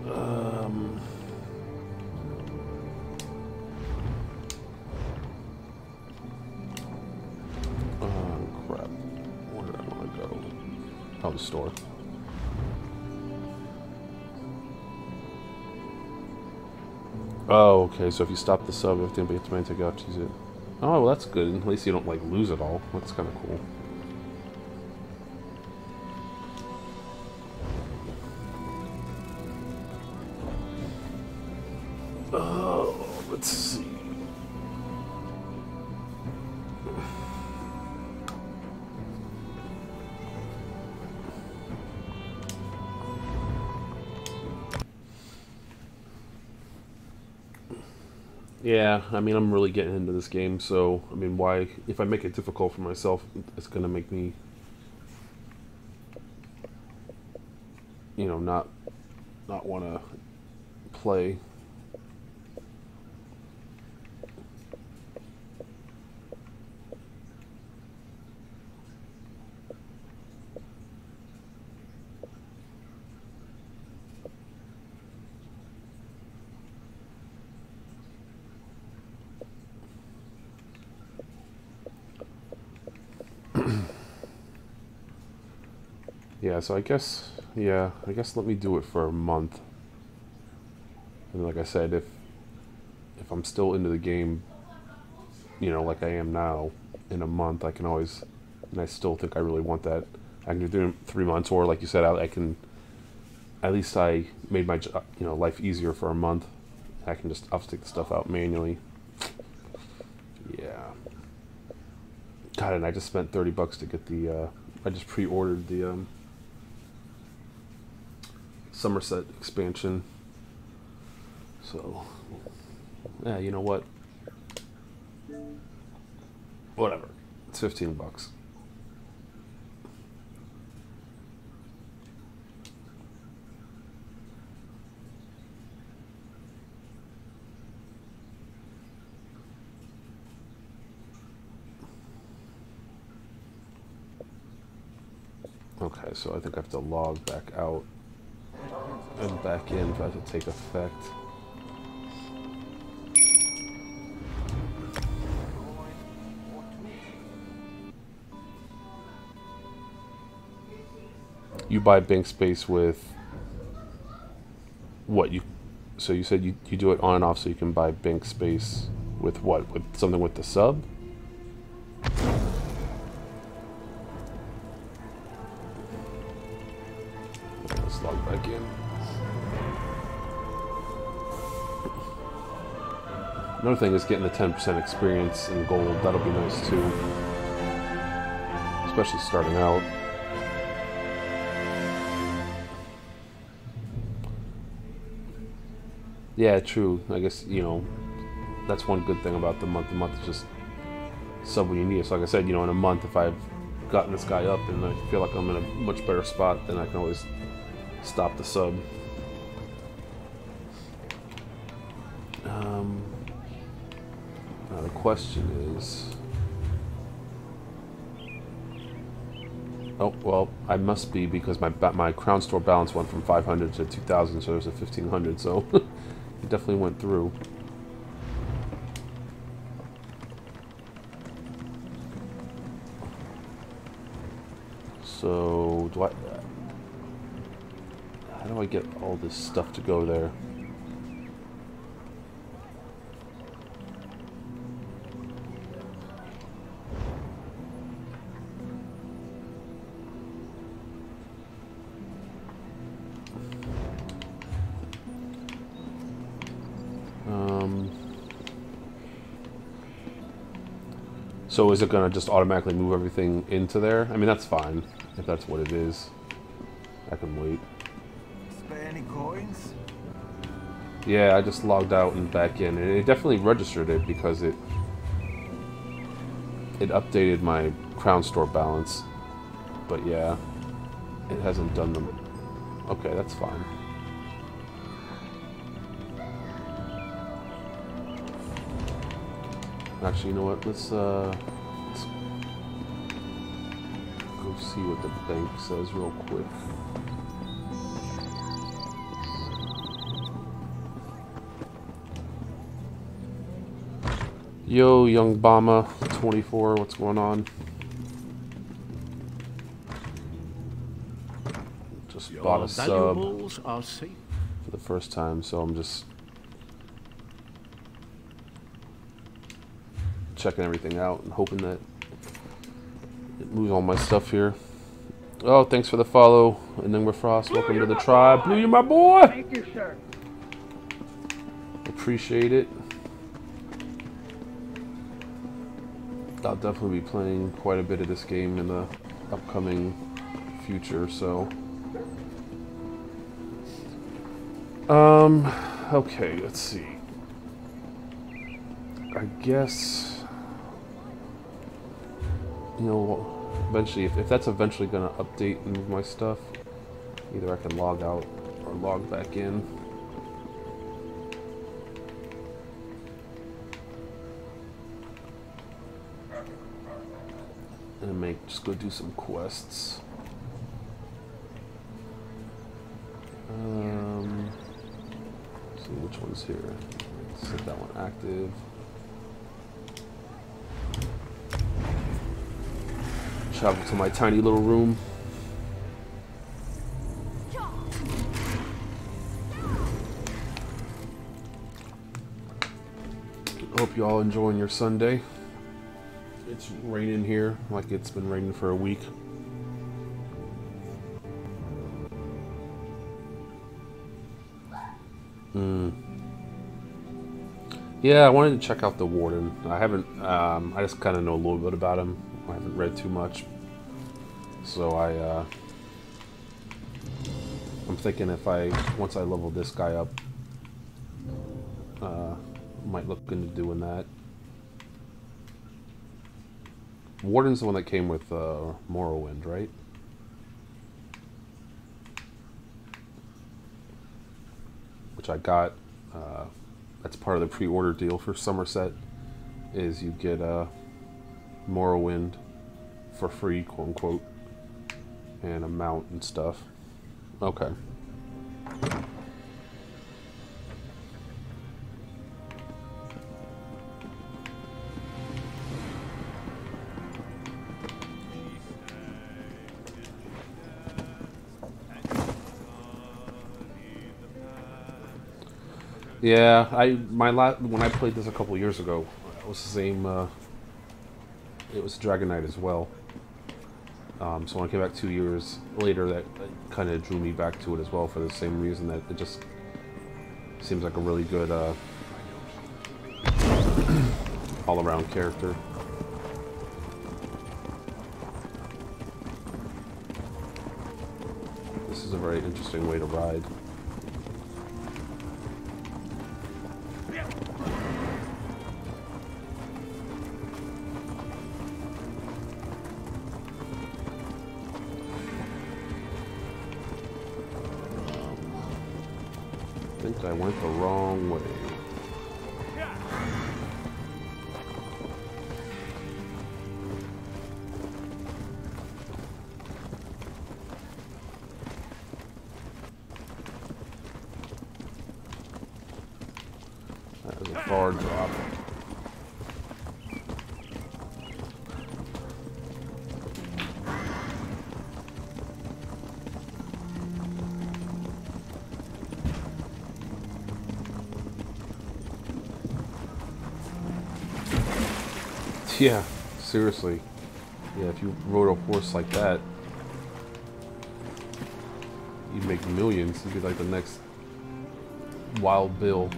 Oh crap. Where did I want to go? Oh, the store. Oh, okay, so if you stop the sub, if the to take out, use it. Oh, well, that's good. At least you don't, like, lose it all. That's kind of cool. Oh, let's see. Yeah, I mean, I'm really getting into this game, so, I mean, why, if I make it difficult for myself, it's gonna make me, you know, not want to play. Yeah, so I guess let me do it for a month. And like I said, if I'm still into the game, you know, like I am now, in a month, I can always, and I still think I really want that, I can do 3 months, or like you said, I can, at least I made my, you know, life easier for a month. I'll stick the stuff out manually. Yeah. God, and I just spent $30 to get the, I just pre-ordered the, Somerset expansion. So, yeah, you know what? Whatever. It's $15. Okay, so I think I have to log back out and back in for that to take effect. You buy bank space with what? So you said you do it on and off so you can buy bank space with what? With something with the sub? Let's log back in. Another thing is getting the 10% experience in gold. That'll be nice too. Especially starting out. Yeah, true. I guess, you know, that's one good thing about the month. The month is just sub when you need it. So like I said, you know, in a month, if I've gotten this guy up and I feel like I'm in a much better spot, then I can always stop the sub. Now the question is... Oh, well, I must be, because my Crown Store balance went from 500 to 2,000, so there's a 1,500, so it definitely went through. So, how do I get all this stuff to go there? So is it gonna just automatically move everything into there? I mean, that's fine if that's what it is. I can wait. Spare any coins? Yeah, I just logged out and back in, and it definitely registered it because it updated my Crown Store balance. But yeah, it hasn't done them. Okay, that's fine. Actually, you know what? Let's go see what the bank says real quick. Yo, Young Bama 24, what's going on? Just bought a sub for the first time, so I'm just checking everything out and hoping that it moves all my stuff here. Oh, thanks for the follow. And then we're Frost. Welcome to the tribe. Blue, you're my boy. Thank you, sir. Appreciate it. I'll definitely be playing quite a bit of this game in the upcoming future, so. Okay, let's see. I guess, you know, eventually, if that's eventually going to update and move my stuff, either I can log out or log back in. And just go do some quests. See which one's here. Let's set that one active. Travel to my tiny little room. Hope you all enjoying your Sunday. It's raining here, like it's been raining for a week. Yeah, I wanted to check out the Warden. I haven't, I just kind of know a little bit about him. I haven't read too much. So I'm thinking if once I level this guy up, might look into doing that. Warden's the one that came with Morrowind, right? Which I got. That's part of the pre-order deal for Somerset. Is you get Morrowind for free, quote unquote, and a mount and stuff. Okay. Yeah, when I played this a couple years ago, it was the same. It was Dragonknight as well. So when I came back 2 years later, that kind of drew me back to it as well for the same reason that it just seems like a really good all-around character. This is a very interesting way to ride. I think I went the wrong way. That was a far drop. Yeah, seriously. Yeah, if you rode a horse like that, you'd make millions. You'd be like the next Wild Bill.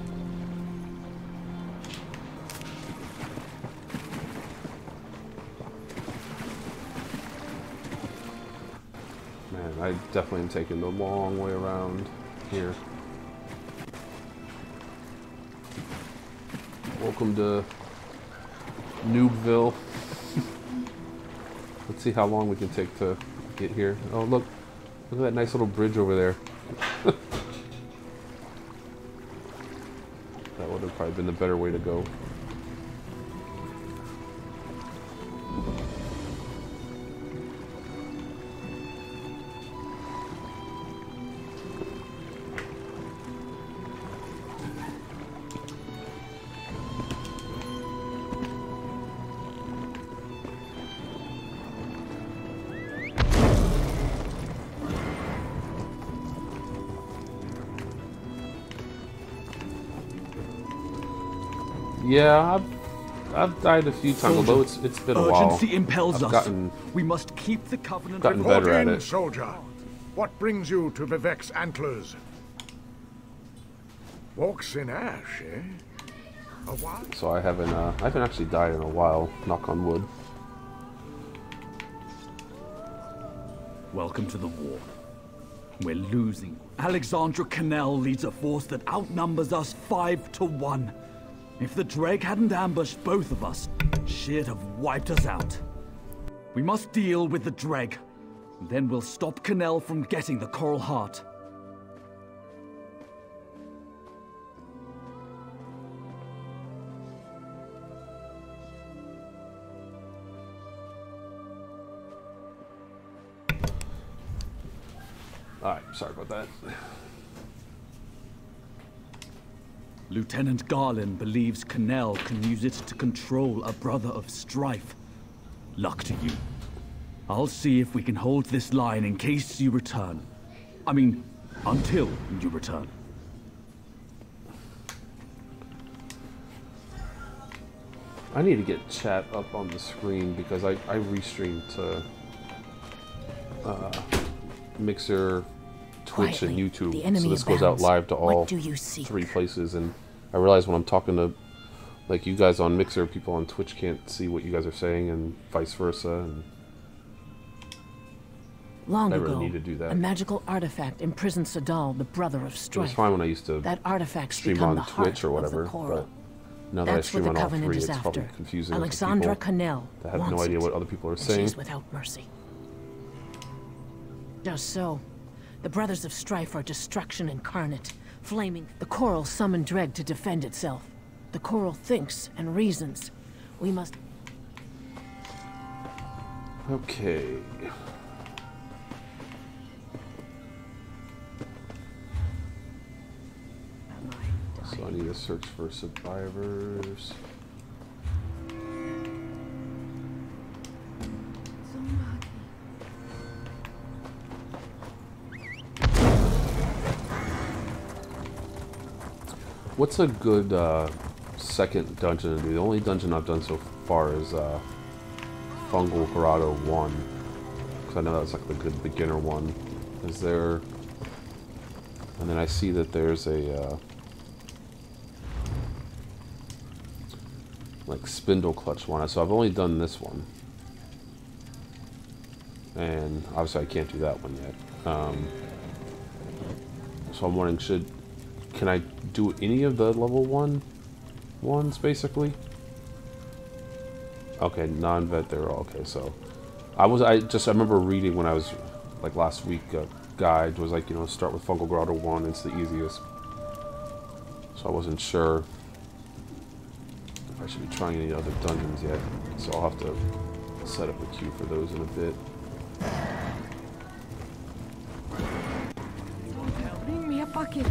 I definitely am taking the long way around here. Welcome to Noobville. Let's see how long we can take to get here. Oh, look at that nice little bridge over there. That would have probably been the better way to go. Yeah, I've died a few times, although it's been a while. Urgency impels us. We must keep the covenant. Gotten better at it. Soldier. What brings you to Vivek's antlers? Walks in ash, eh? A while? So I haven't actually died in a while. Knock on wood. Welcome to the war. We're losing. Alexandra Cannell leads a force that outnumbers us 5 to 1. If the Dreg hadn't ambushed both of us, she'd have wiped us out. We must deal with the Dreg. Then we'll stop Cannell from getting the Coral Heart. Alright, sorry about that. Lieutenant Garland believes Cannell can use it to control a brother of strife. Luck to you. I'll see if we can hold this line in case you return. I mean, until you return. I need to get chat up on the screen because I restream to Mixer, Twitch, and YouTube. So this goes out live to all 3 places. And I realize when I'm talking to like you guys on Mixer, people on Twitch can't see what you guys are saying, and vice versa. And Long I really ago, need to do that. a magical artifact imprisoned Sadal, the brother of strife. It was fine when I used to that artifact's stream on Twitch or whatever, but now that I stream on all 3, it's probably confusing Alexandra for people Cannell that have no idea what other people are saying. She's without mercy. Just so, the brothers of strife are destruction incarnate, flaming. The Coral summoned Dreg to defend itself. The Coral thinks and reasons. We must... Okay. So I need to search for survivors. What's a good second dungeon to do? The only dungeon I've done so far is Fungal Grotto 1. Because I know that's like the good beginner one. Is there... And then I see that there's a... like Spindle Clutch one. So I've only done this one. And obviously I can't do that one yet. So I'm wondering, can I do any of the level 1 ones, basically? Okay, non-vet, they're all okay. So I remember reading when I was like last week, a guide was like, you know, start with Fungal Grotto 1, it's the easiest. So I wasn't sure if I should be trying any other dungeons yet. So I'll have to set up a queue for those in a bit. Bring me a bucket.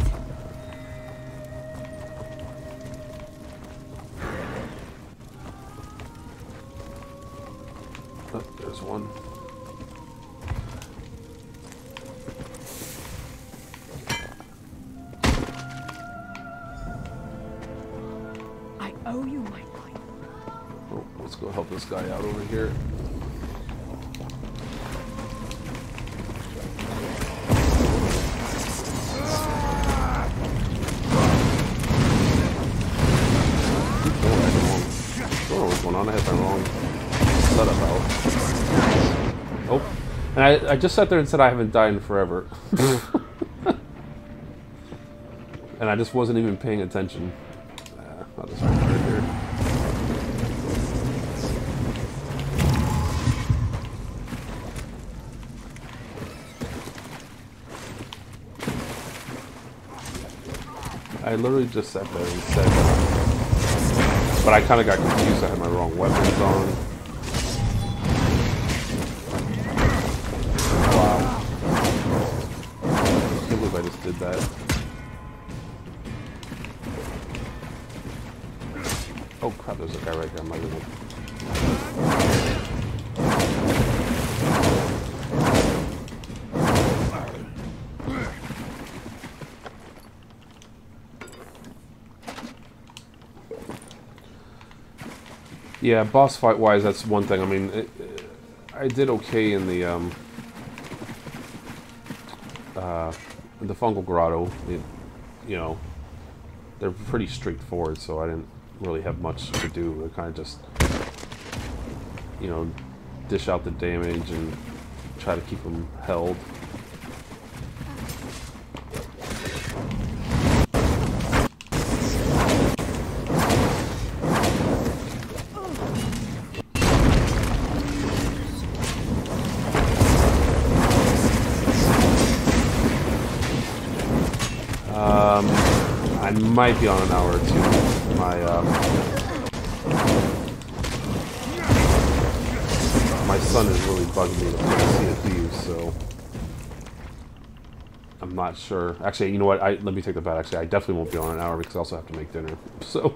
Oh, there's one. I owe you my life. Oh, let's go help this guy out over here. I don't know what's going on. I had my wrong setup out. Oh, And I just sat there and said I haven't died in forever. And I just wasn't even paying attention. I'll just put it right here. I literally just sat there and said, but I kind of got confused. I had my wrong weapons on. Wow. I can't believe I just did that. Oh crap, there's a guy right there. I'm not gonna... Yeah, boss fight wise, that's one thing. I mean, I did okay in the fungal grotto. You know, they're pretty straightforward, so I didn't really have much to do. I kind of just, you know, dish out the damage and try to keep them held. I might be on an hour or two. My son is really bugging me to play Sea of Thieves, so I'm not sure. Actually, you know what? Let me take that back. Actually, I definitely won't be on an hour because I also have to make dinner. So.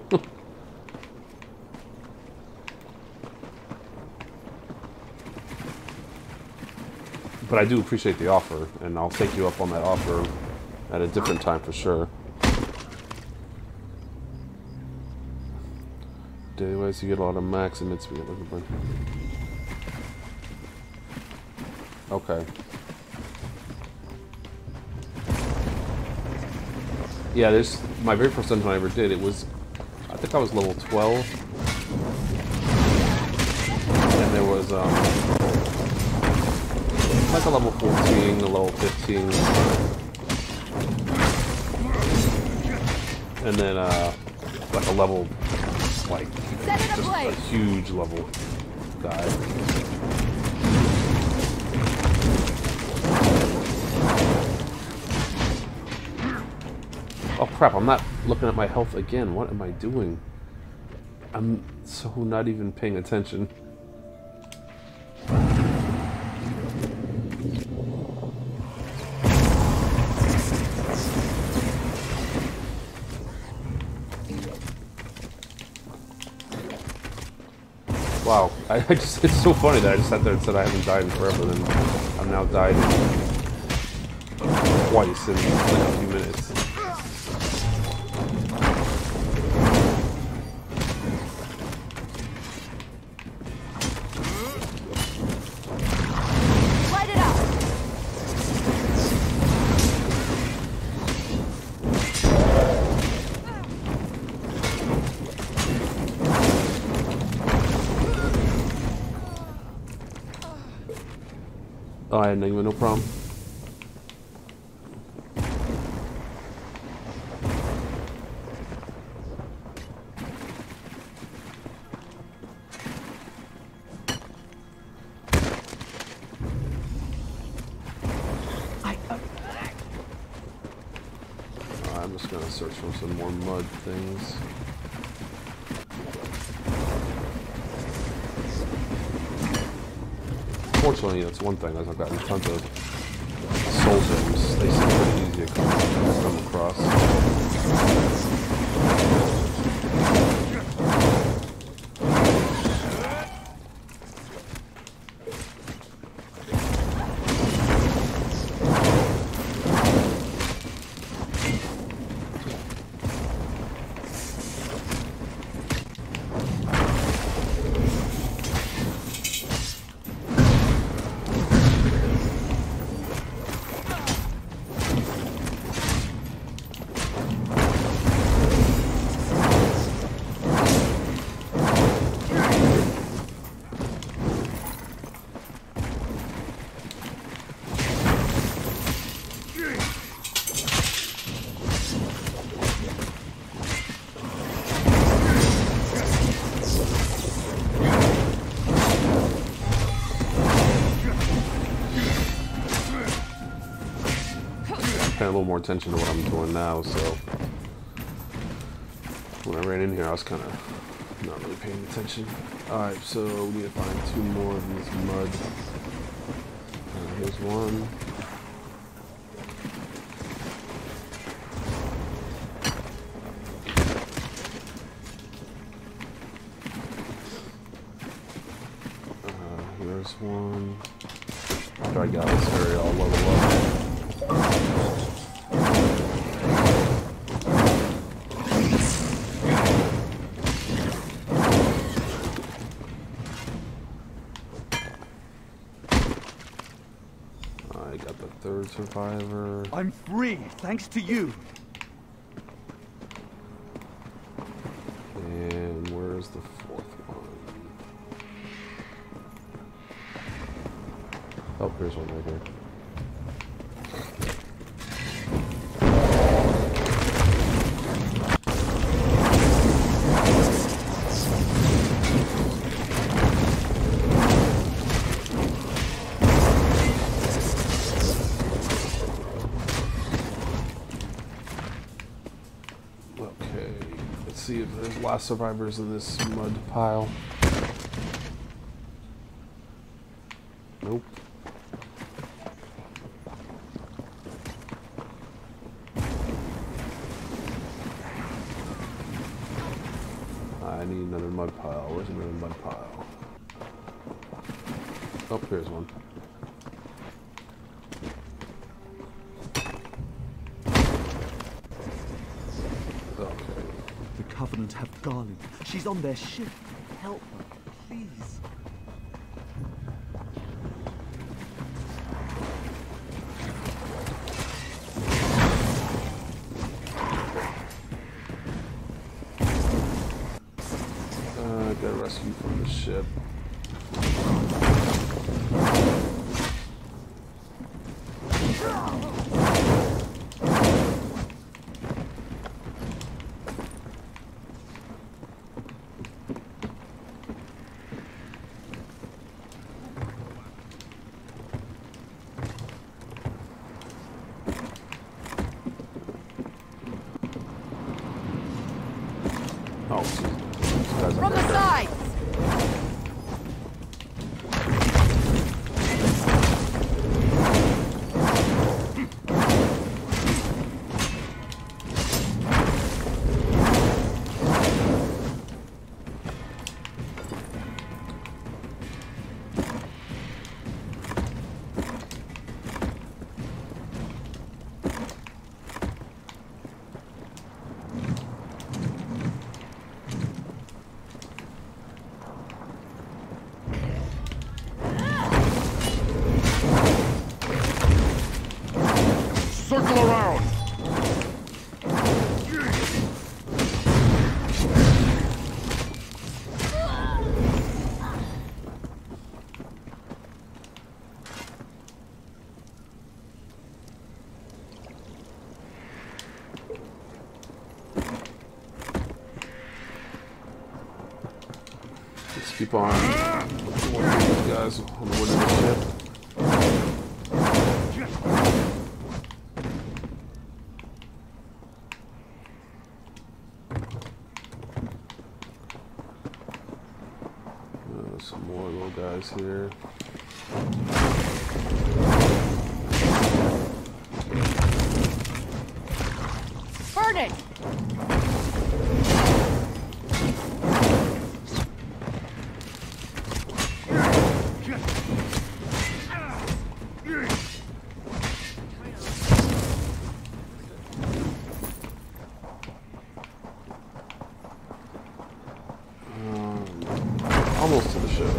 But I do appreciate the offer, and I'll take you up on that offer at a different time for sure. Daily-wise, you get a lot of max and it's okay. Yeah, this my very first dungeon I ever did. It was, I think I was level 12, and there was like a level 14, a level 15, and then like a level, like just a huge level guy. Oh crap, I'm not looking at my health again. What am I doing? I'm so not even paying attention. Wow, it's so funny that I just sat there and said I haven't died in forever, and I've now died twice in like a few minutes. Light it up. Oh, I had no problem. I'm just gonna search for some more mud things. Fortunately, that's one thing, as I've gotten tons of soul gems. They seem pretty easy to come across. paying a little more attention to what I'm doing now, so when I ran in here I was kind of not really paying attention. Alright, so we need to find 2 more of these mud. Here's one. Here's one. After I get out of this area, I'll level up. I got the 3rd survivor. I'm free, thanks to you. And where's the 4th one? Oh, here's one right here. Okay, let's see if there's last survivors in this mud pile. Nope. I need another mud pile. Where's another mud pile? Oh, here's one. Okay. The Covenant have Garland. She's on their ship. Help her, please. Get rescued from the ship. Oh, From the side! Circle around! Let's keep on working with these guys on the wood of the ship. Some more little guys here. Burn it! Almost to the ship.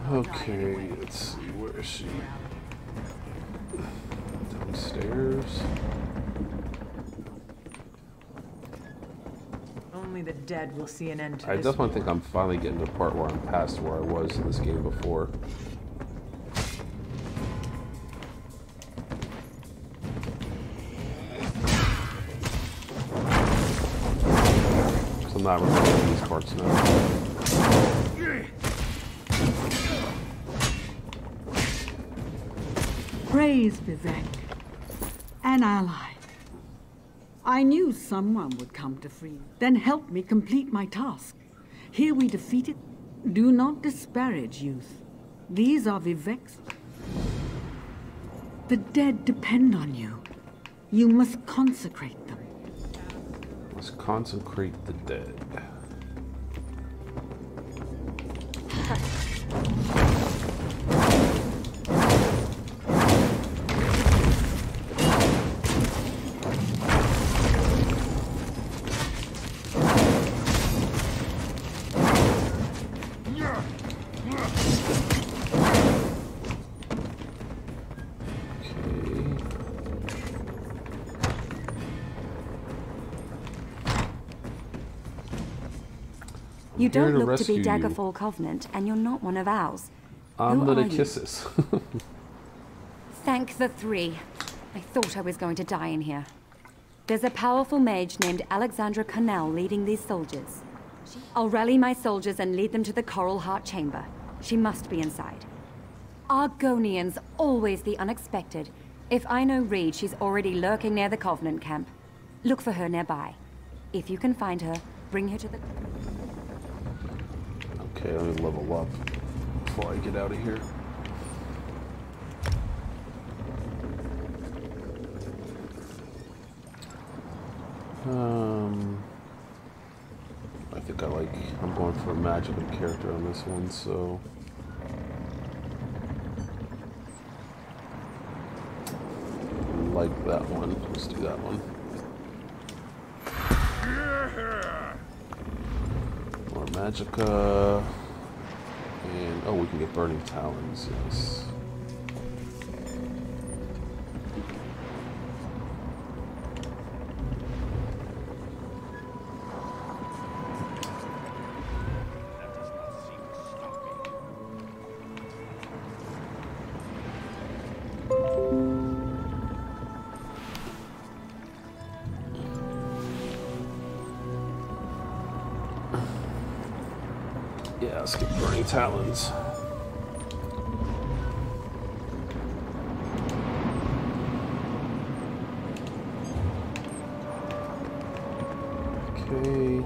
Okay, let's see, where is she? Downstairs. Only the dead will see an end to I this. definitely think I'm finally getting to the part where I'm past where I was in this game before. So I'm not remembering these parts now. Praise Vivek, an ally. I knew someone would come to free me, then help me complete my task. Here we defeated. Do not disparage youth. These are Vivek's. The dead depend on you. You must consecrate them. Let's consecrate the dead. You Here don't to look to be rescue you. Daggerfall Covenant, and you're not one of ours. I'm Who gonna are you? kisses. Thank the three. I thought I was going to die in here. There's a powerful mage named Alexandra Connell leading these soldiers. I'll rally my soldiers and lead them to the Coral Heart Chamber. She must be inside. Argonians, always the unexpected. If I know Reed, she's already lurking near the Covenant camp. Look for her nearby. If you can find her, bring her to the... Okay, let me level up before I get out of here. I think I'm going for a magical character on this one, so... like that one. Let's do that one. More Magicka. And, oh, we can get Burning Talons, yes. Yeah, let's get Burning Talons. Okay.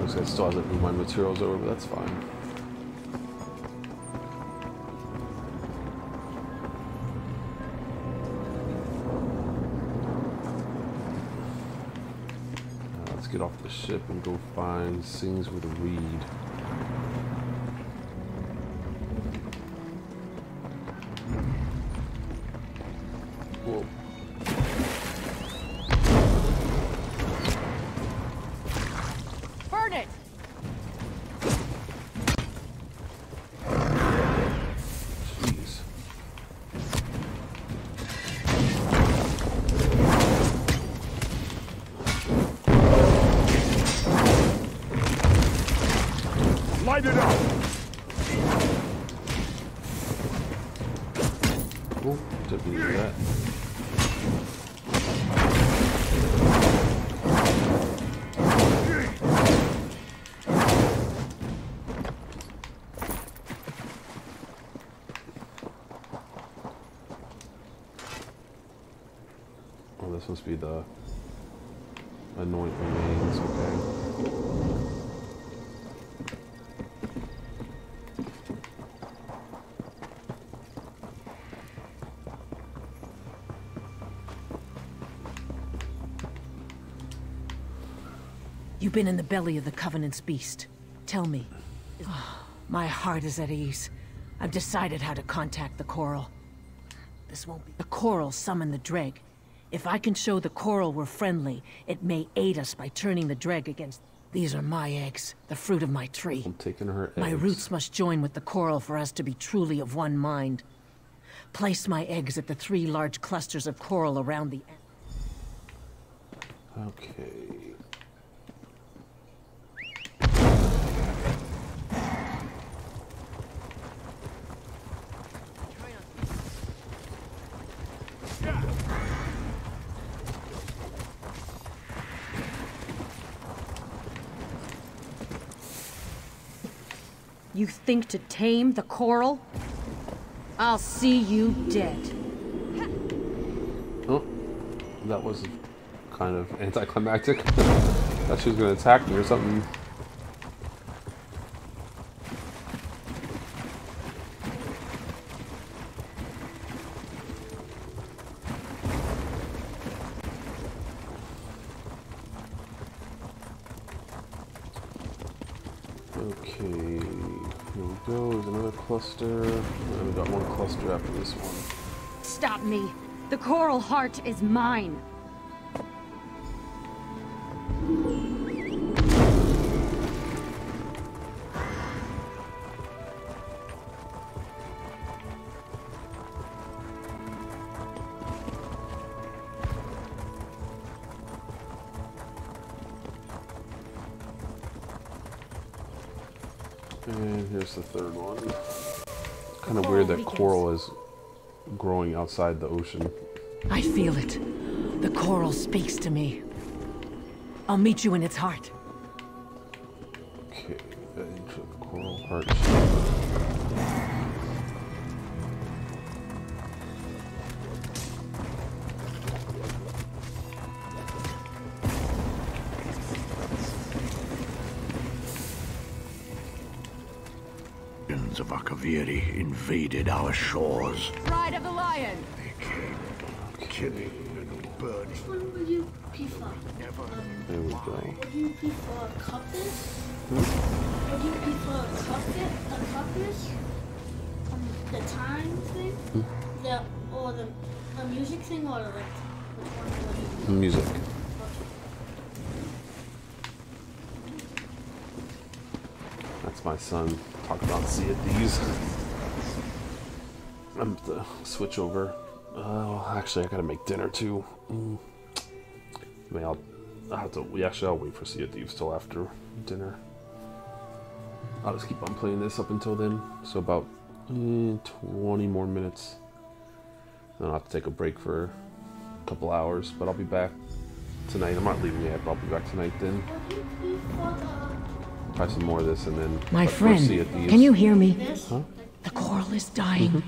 Looks like it still hasn't moved my materials over, but that's fine. Get off the ship and go find Sings with Reed. Whoa. Burn it! Jeez. Light it up! Oh, didn't need that. Oh, this must be the anoint remains, okay. You've been in the belly of the Covenant's beast. Tell me. Oh, my heart is at ease. I've decided how to contact the Coral. This won't be... The Coral summoned the Dreg. If I can show the Coral we're friendly, it may aid us by turning the Dreg against... These are my eggs, the fruit of my tree. I'm taking her eggs. My roots must join with the Coral for us to be truly of one mind. Place my eggs at the 3 large clusters of coral around the... Okay. You think to tame the Coral? I'll see you dead. Oh, that was kind of anticlimactic. Thought she was going to attack me or something. Okay, here we go. There's another cluster. And we got one cluster after this one. Stop me. The Coral Heart is mine. And here's the third one. Kind of weird that coral is growing outside the ocean. I feel it. The Coral speaks to me. I'll meet you in its heart. Okay, into the coral heart. Of Akaviri invaded our shores. Pride of the Lion. They came, killing and burning. Which one would you prefer? There we go. Would you prefer a compass? Would you prefer a compass? The time thing? Or the music thing, or like which one would you? Music. That's my son. Talk about Sea of Thieves. I'm gonna switch over. Actually, I gotta make dinner too. I mean, I'll have to. I'll wait for Sea of Thieves till after dinner. I'll just keep on playing this up until then. So about 20 more minutes. Then I'll have to take a break for a couple hours, but I'll be back tonight. I'm not leaving yet, but I'll be back tonight then. Try some more of this and then... My friend, can you hear me? Huh? The Coral is dying.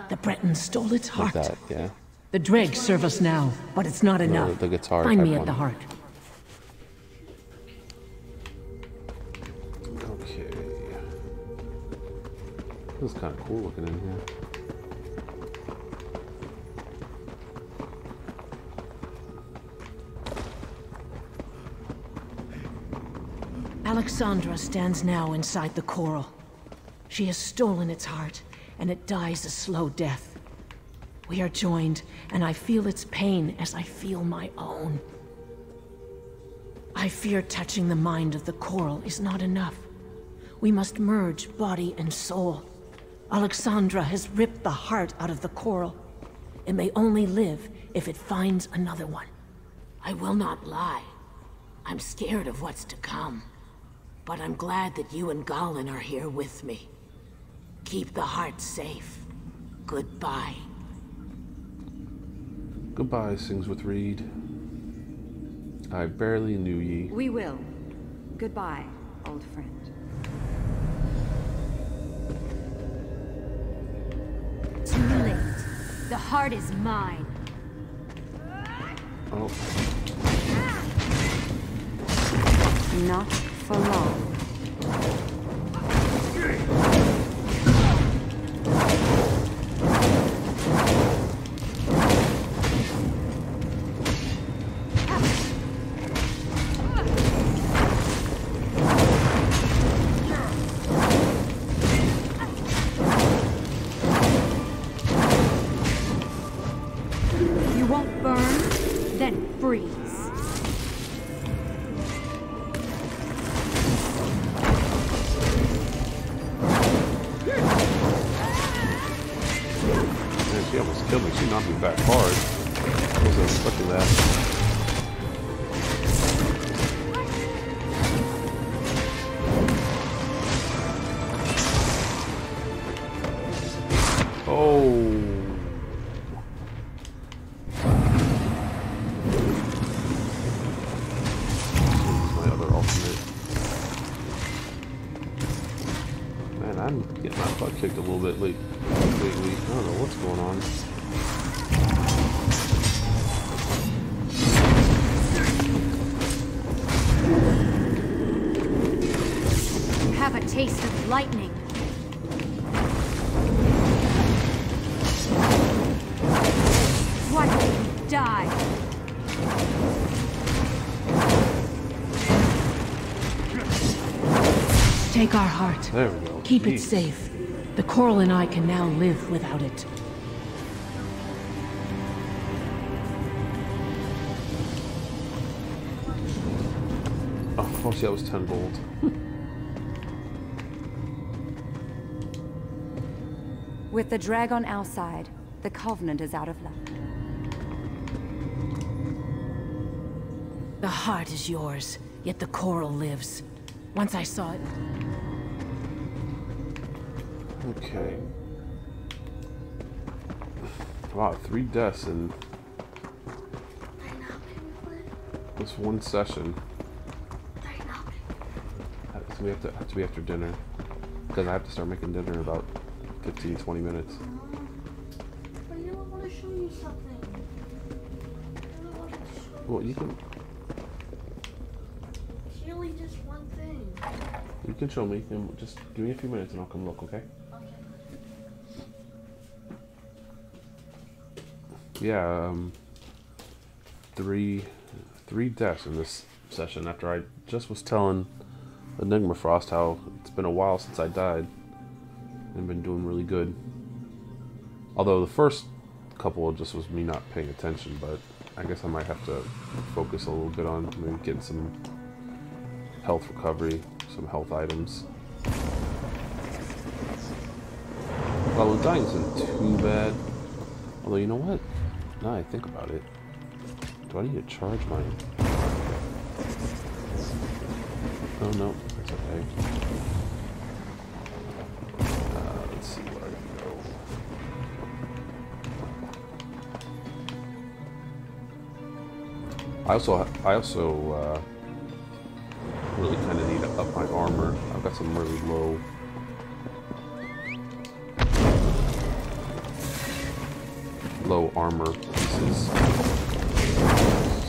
The Bretons stole its heart. Like that, yeah. The dregs serve us now, but it's not enough. The guitar Find me type at the one. heart. Okay. This is kind of cool looking in here. Alexandra stands now inside the Coral. She has stolen its heart, and it dies a slow death. We are joined, and I feel its pain as I feel my own. I fear touching the mind of the Coral is not enough. We must merge body and soul. Alexandra has ripped the heart out of the Coral. It may only live if it finds another one. I will not lie. I'm scared of what's to come. But I'm glad that you and Gallen are here with me. Keep the heart safe. Goodbye. Goodbye, sings with Reed. I barely knew ye. We will. Goodbye, old friend. Too late. The heart is mine. Oh. Not for long. freeze. Man, she almost killed me. She knocked me back hard. I wasn't expecting that. Oh. My other alternate. Man, I'm getting my butt kicked a little bit lately. I don't know what's going on. Have a taste of lightning. Why don't you die? Take our heart. There we go. Keep Jeez. it safe. The coral and I can now live without it. Oh, of course, that was 10 gold. With the drag on our side, the Covenant is out of luck. The heart is yours, yet the coral lives. Once I saw it... Okay. Wow, 3 deaths in this one session. So we have to be after dinner. Because I have to start making dinner in about 15-20 minutes. But I want to show you something. Well, you can... It's really just one thing. You can show me. And just give me a few minutes and I'll come look, okay? Yeah, 3 deaths in this session after I just was telling Enigma Frost how it's been a while since I died and been doing really good. Although the first couple just was me not paying attention, but I guess I might have to focus a little bit on maybe getting some health recovery, some health items. Well, the dying isn't too bad. Although, you know what? Now I think about it, do I need to charge mine? Oh no, that's okay. Let's see where I can go. I also really kind of need to up my armor. I've got some really low armor pieces, so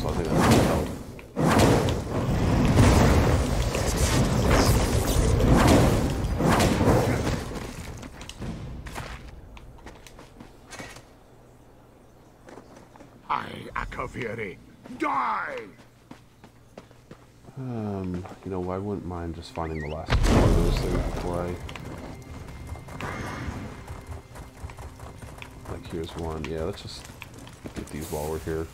I think that will help. Akaviri, die! You know, I wouldn't mind just finding the last one of those things before I... Like, here's one. Yeah, let's just get these while we're here.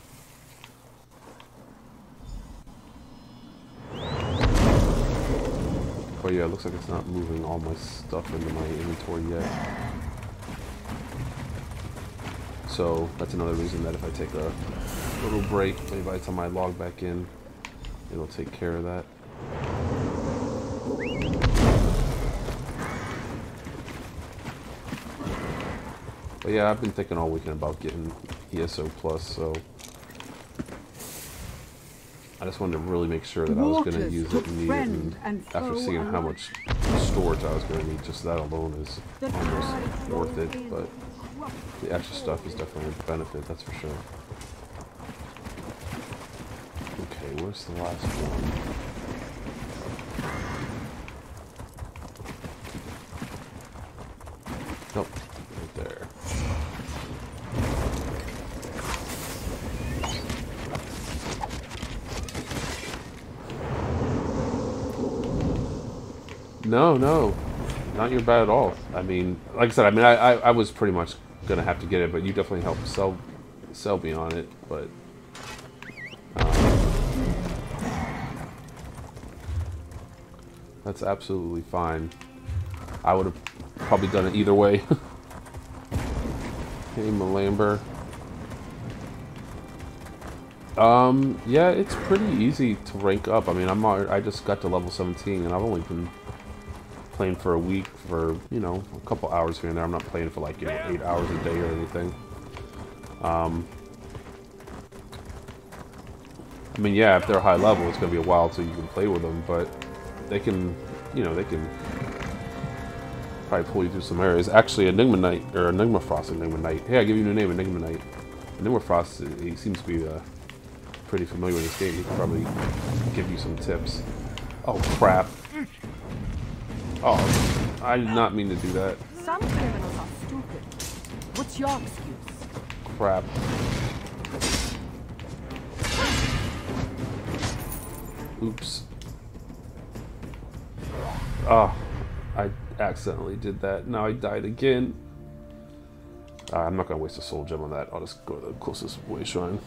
Oh yeah, it looks like it's not moving all my stuff into my inventory yet. So, that's another reason that if I take a little break, maybe by the time I log back in, it'll take care of that. But yeah, I've been thinking all weekend about getting ESO Plus, so I just wanted to really make sure that I was going to use it and need it, and after seeing how much storage I was going to need, just that alone is almost worth it, but the extra stuff is definitely a benefit, that's for sure. Okay, where's the last one? Nope, right there. No, not your bad at all. I mean, like I said, I was pretty much gonna have to get it, but you definitely helped sell me on it. But I That's absolutely fine. I would have probably done it either way. Hey, Malamber. Yeah, it's pretty easy to rank up. I mean, I just got to level 17, and I've only been playing for a week for, you know, a couple hours here and there. I'm not playing for like, you know, 8 hours a day or anything. I mean, yeah, if they're high level, it's gonna be a while till you can play with them, but they can, you know, they can probably pull you through some areas. Actually, Enigma Knight, or Enigma Frost, Enigma Knight. Hey, I give you a new name, Enigma Knight. Enigma Frost, he seems to be pretty familiar with this game. He can probably give you some tips. Oh, crap. Oh, I did not mean to do that. Some criminals are stupid. What's your excuse? Crap. Oops. Oh, I accidentally did that. Now I died again. I'm not going to waste a soul gem on that. I'll just go to the closest way shrine.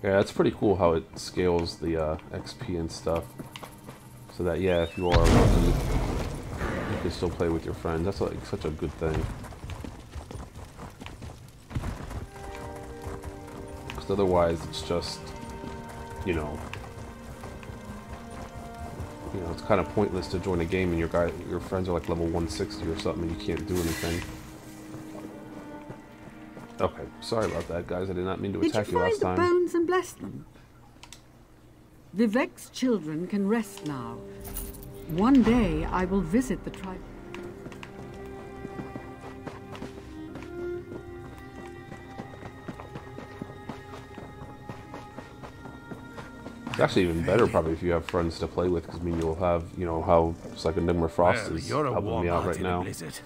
Yeah, it's pretty cool how it scales the XP and stuff. So that, yeah, if you are lucky, you can still play with your friends. That's like such a good thing. Because otherwise, it's just, you know, it's kind of pointless to join a game and your friends are like level 160 or something and you can't do anything. Okay, sorry about that, guys. I did not mean to attack you last time. Did you find the bones and bless them? Vivek's children can rest now. One day I will visit the tribe. It's actually even better probably if you have friends to play with, because I mean you'll have, you know, how it's like Enigma Frost is helping me out right now. Blizzard.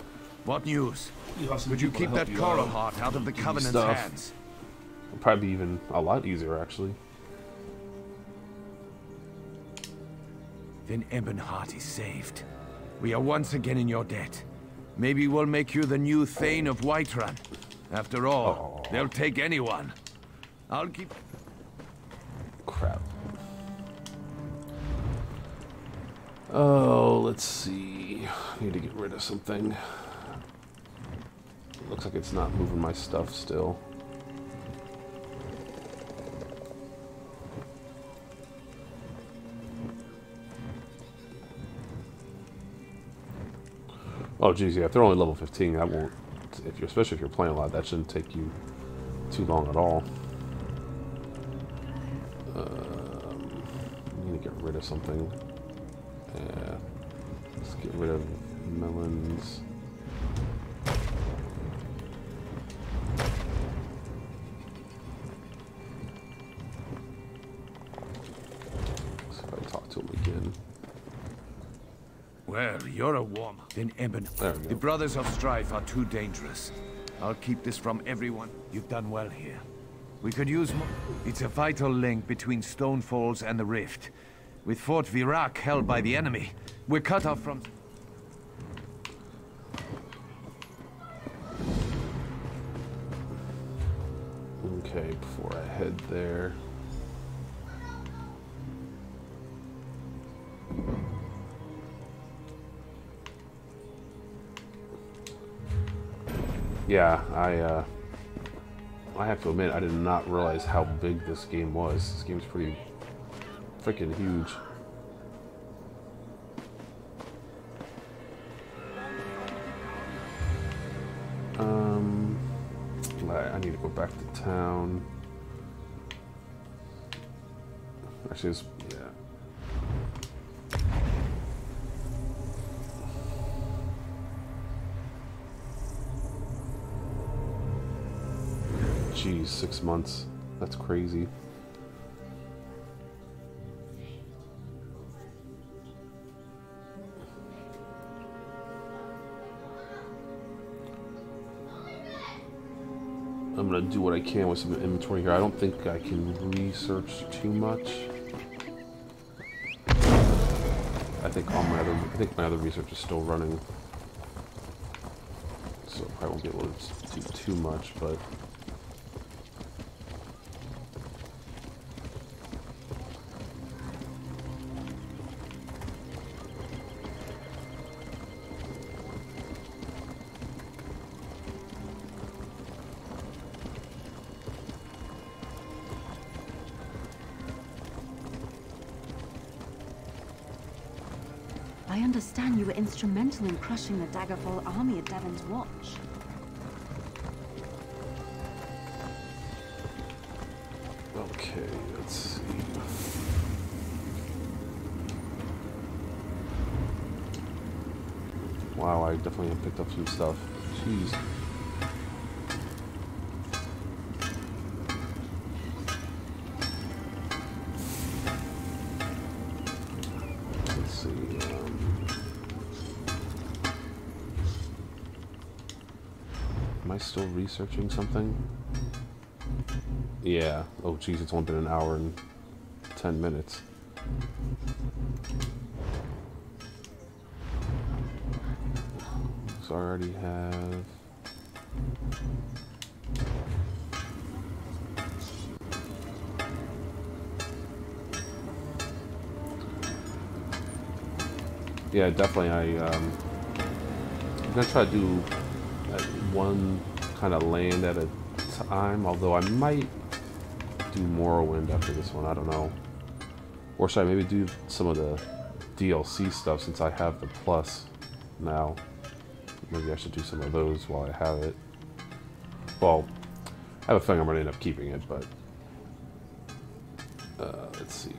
What news? Would you keep that coral heart out of the Covenant's hands? It'll probably be even a lot easier, actually. Then Ebonheart is saved. We are once again in your debt. Maybe we'll make you the new Thane of Whiterun. After all, they'll take anyone. I'll keep... Crap. Oh, let's see. I need to get rid of something. Looks like it's not moving my stuff still. Oh geez, yeah, if they're only level 15, that won't, especially if you're playing a lot, that shouldn't take you too long at all. I need to get rid of something. Yeah, let's get rid of melons. See if I talk to him again. Well, you're a warm. Then Ebon. The Brothers of Strife are too dangerous. I'll keep this from everyone. You've done well here. We could use more. It's a vital link between Stonefalls and the Rift. With Fort Virac held by the enemy, we're cut off from... Okay, before I head there... Yeah, I have to admit, I did not realize how big this game was. This game's pretty freaking huge. I need to go back to town. Actually, it's, yeah. Jeez, 6 months. That's crazy. I'm gonna do what I can with some inventory here. I don't think I can research too much. I think my other research is still running. So I won't be able to do too much, but I understand you were instrumental in crushing the Daggerfall army at Devon's Watch. okay, let's see. Wow, I definitely have picked up some stuff. Jeez. Let's see. Am I still researching something? Yeah. Oh, geez, it's only been an hour and 10 minutes. So I already have... Yeah, definitely. I'm gonna try to do one kind of land at a time, although I might do Morrowind after this one, I don't know. Or should I maybe do some of the DLC stuff since I have the Plus now? Maybe I should do some of those while I have it. Well, I have a feeling I'm going to end up keeping it, but... let's see.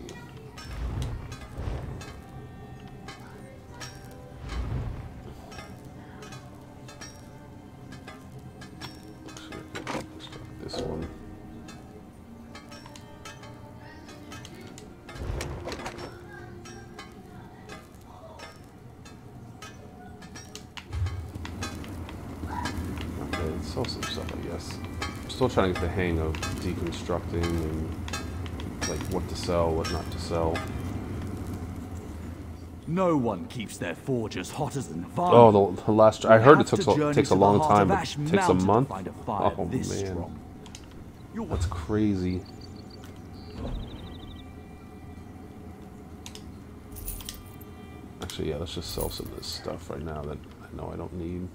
This one. Okay, let's sell some stuff, I guess. I'm still trying to get the hang of deconstructing and like what to sell, what not to sell. No one keeps their forges hotter than fire. Oh, the last... I heard it takes a long time, but it takes a month? Oh, man. That's crazy. Actually, yeah, let's just sell some of this stuff right now that I know I don't need.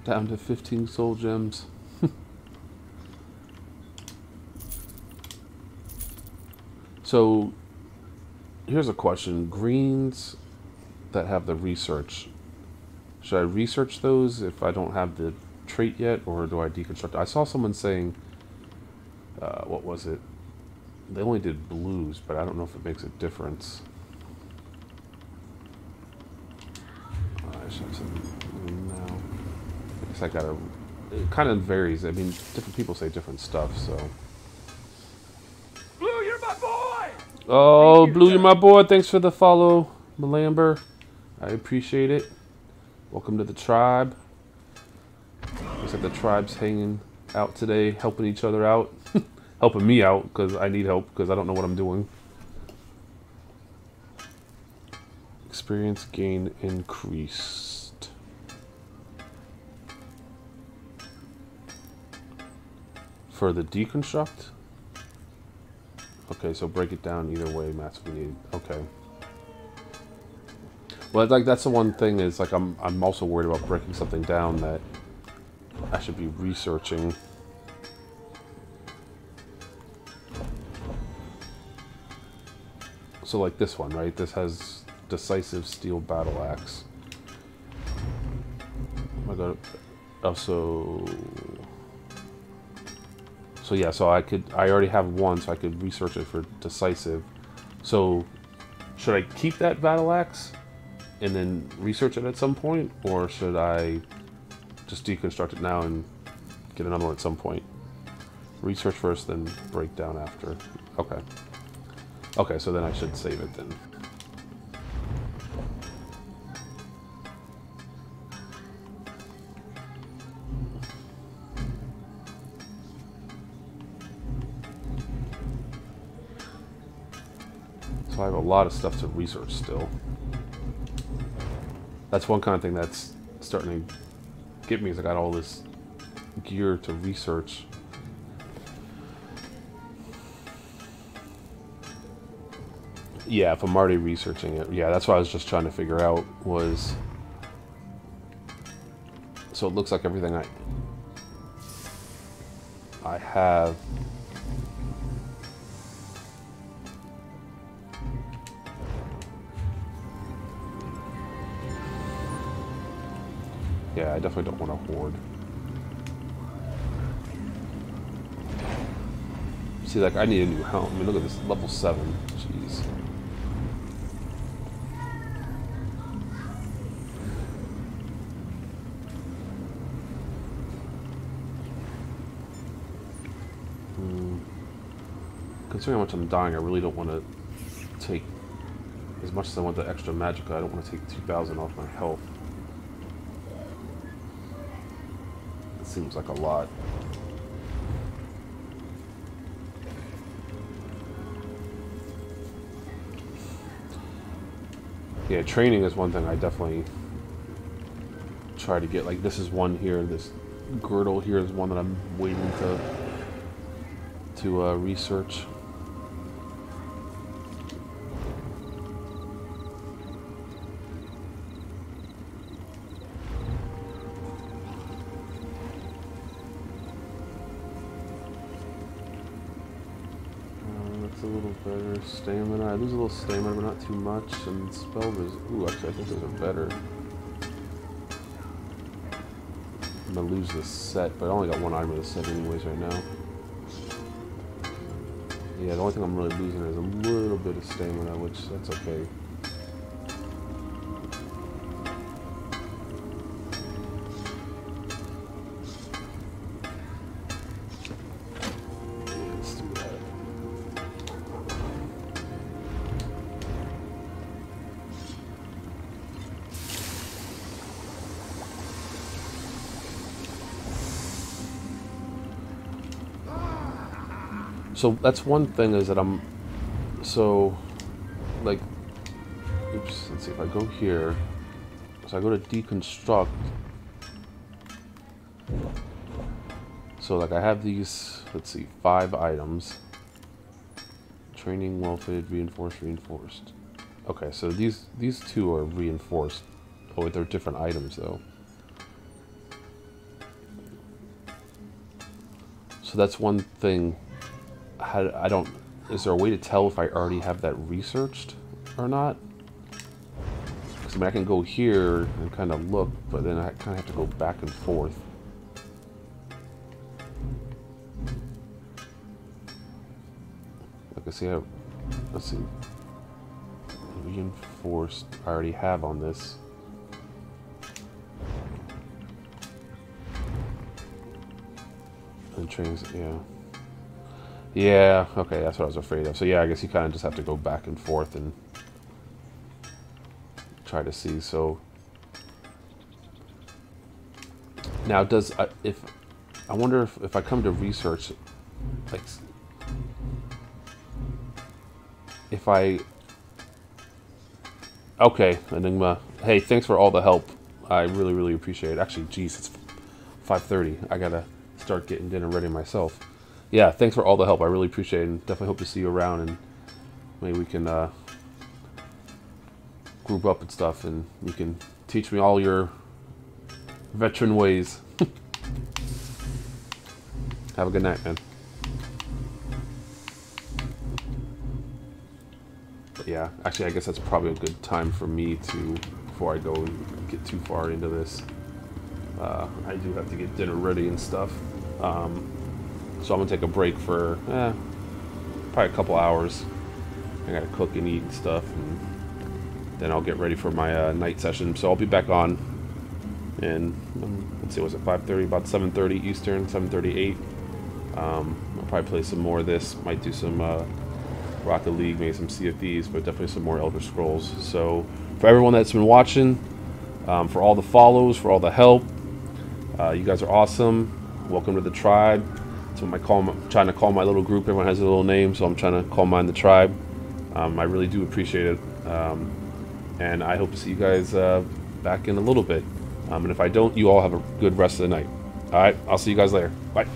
Down to 15 soul gems. So, here's a question. Greens that have the research, should I research those if I don't have the trait yet, or do I deconstruct? I saw someone saying, what was it? They only did blues, but I don't know if it makes a difference. I should have some green now. I guess I gotta... It kind of varies. I mean, different people say different stuff, so... Blue, you're my boy! Oh, Blue, you're my boy. Thanks for the follow, Malamber. I appreciate it. Welcome to the tribe. Looks like the tribe's hanging out today, helping each other out. Helping me out, because I need help, because I don't know what I'm doing. Experience gain increased. For the deconstruct? Okay, so break it down either way, Matt's we need. Okay. Well, like that's the one thing is like I'm also worried about breaking something down that I should be researching. So like this one, right? This has decisive steel battle axe. Oh my god. Also, so yeah, so I already have one, so I could research it for decisive. So should I keep that battle axe and then research it at some point, or should I just deconstruct it now and get another one at some point? Research first, then break down after. Okay. Okay, so then I should save it then. So I have a lot of stuff to research still. That's one kind of thing that's starting to get me, is I got all this gear to research. Yeah, if I'm already researching it. Yeah, that's what I was just trying to figure out was... So it looks like everything I have... Yeah, I definitely don't want to hoard. See, like, I need a new helm. I mean, look at this, level 7. Jeez. Considering how much I'm dying, I really don't want to take... As much as I want the extra magic, I don't want to take 2,000 off my health. Seems like a lot. Yeah, training is one thing I definitely try to get. Like, this is one here. This girdle here is one that I'm waiting to research. A little better stamina. I lose a little stamina, but not too much. And spell res. Ooh, actually, I think those are better. I'm gonna lose this set, but I only got one item of the set anyways right now. Yeah, the only thing I'm really losing is a little bit of stamina, which that's okay. So that's one thing, is that I'm, so, like, oops, let's see, if I go here, so I go to deconstruct, so like I have these, let's see, 5 items, training, well-fitted, reinforced, okay, so these 2 are reinforced, oh wait, they're different items though. So that's one thing. I don't... Is there a way to tell if I already have that researched or not? Because I mean, I can go here and kind of look, but then I kind of have to go back and forth. Like I see, let's see. Reinforced, I already have on this. And trains, yeah. Yeah, okay, that's what I was afraid of. So yeah, I guess you kind of just have to go back and forth and try to see. So now, does if I wonder if I come to research, like, if I... Okay, Enigma. Hey, thanks for all the help. I really, really appreciate it. Actually, geez, it's 5:30. I gotta start getting dinner ready myself. Yeah, thanks for all the help. I really appreciate it, and definitely hope to see you around, and maybe we can group up and stuff, and you can teach me all your veteran ways. Have a good night, man. But yeah, actually, I guess that's probably a good time for me to, before I go and get too far into this. I do have to get dinner ready and stuff. So I'm gonna take a break for probably a couple hours. I gotta cook and eat and stuff, and then I'll get ready for my night session. So I'll be back on, and let's see, was it 5:30? About 7:30 Eastern, 7:38. I'll probably play some more of this. Might do some Rocket League, maybe some Sea of Thieves, but definitely some more Elder Scrolls. So for everyone that's been watching, for all the follows, for all the help, you guys are awesome. Welcome to the tribe. So I'm trying to call my little group. Everyone has a little name, so I'm trying to call mine the tribe. I really do appreciate it, and I hope to see you guys back in a little bit. And if I don't, you all have a good rest of the night. All right, I'll see you guys later. Bye.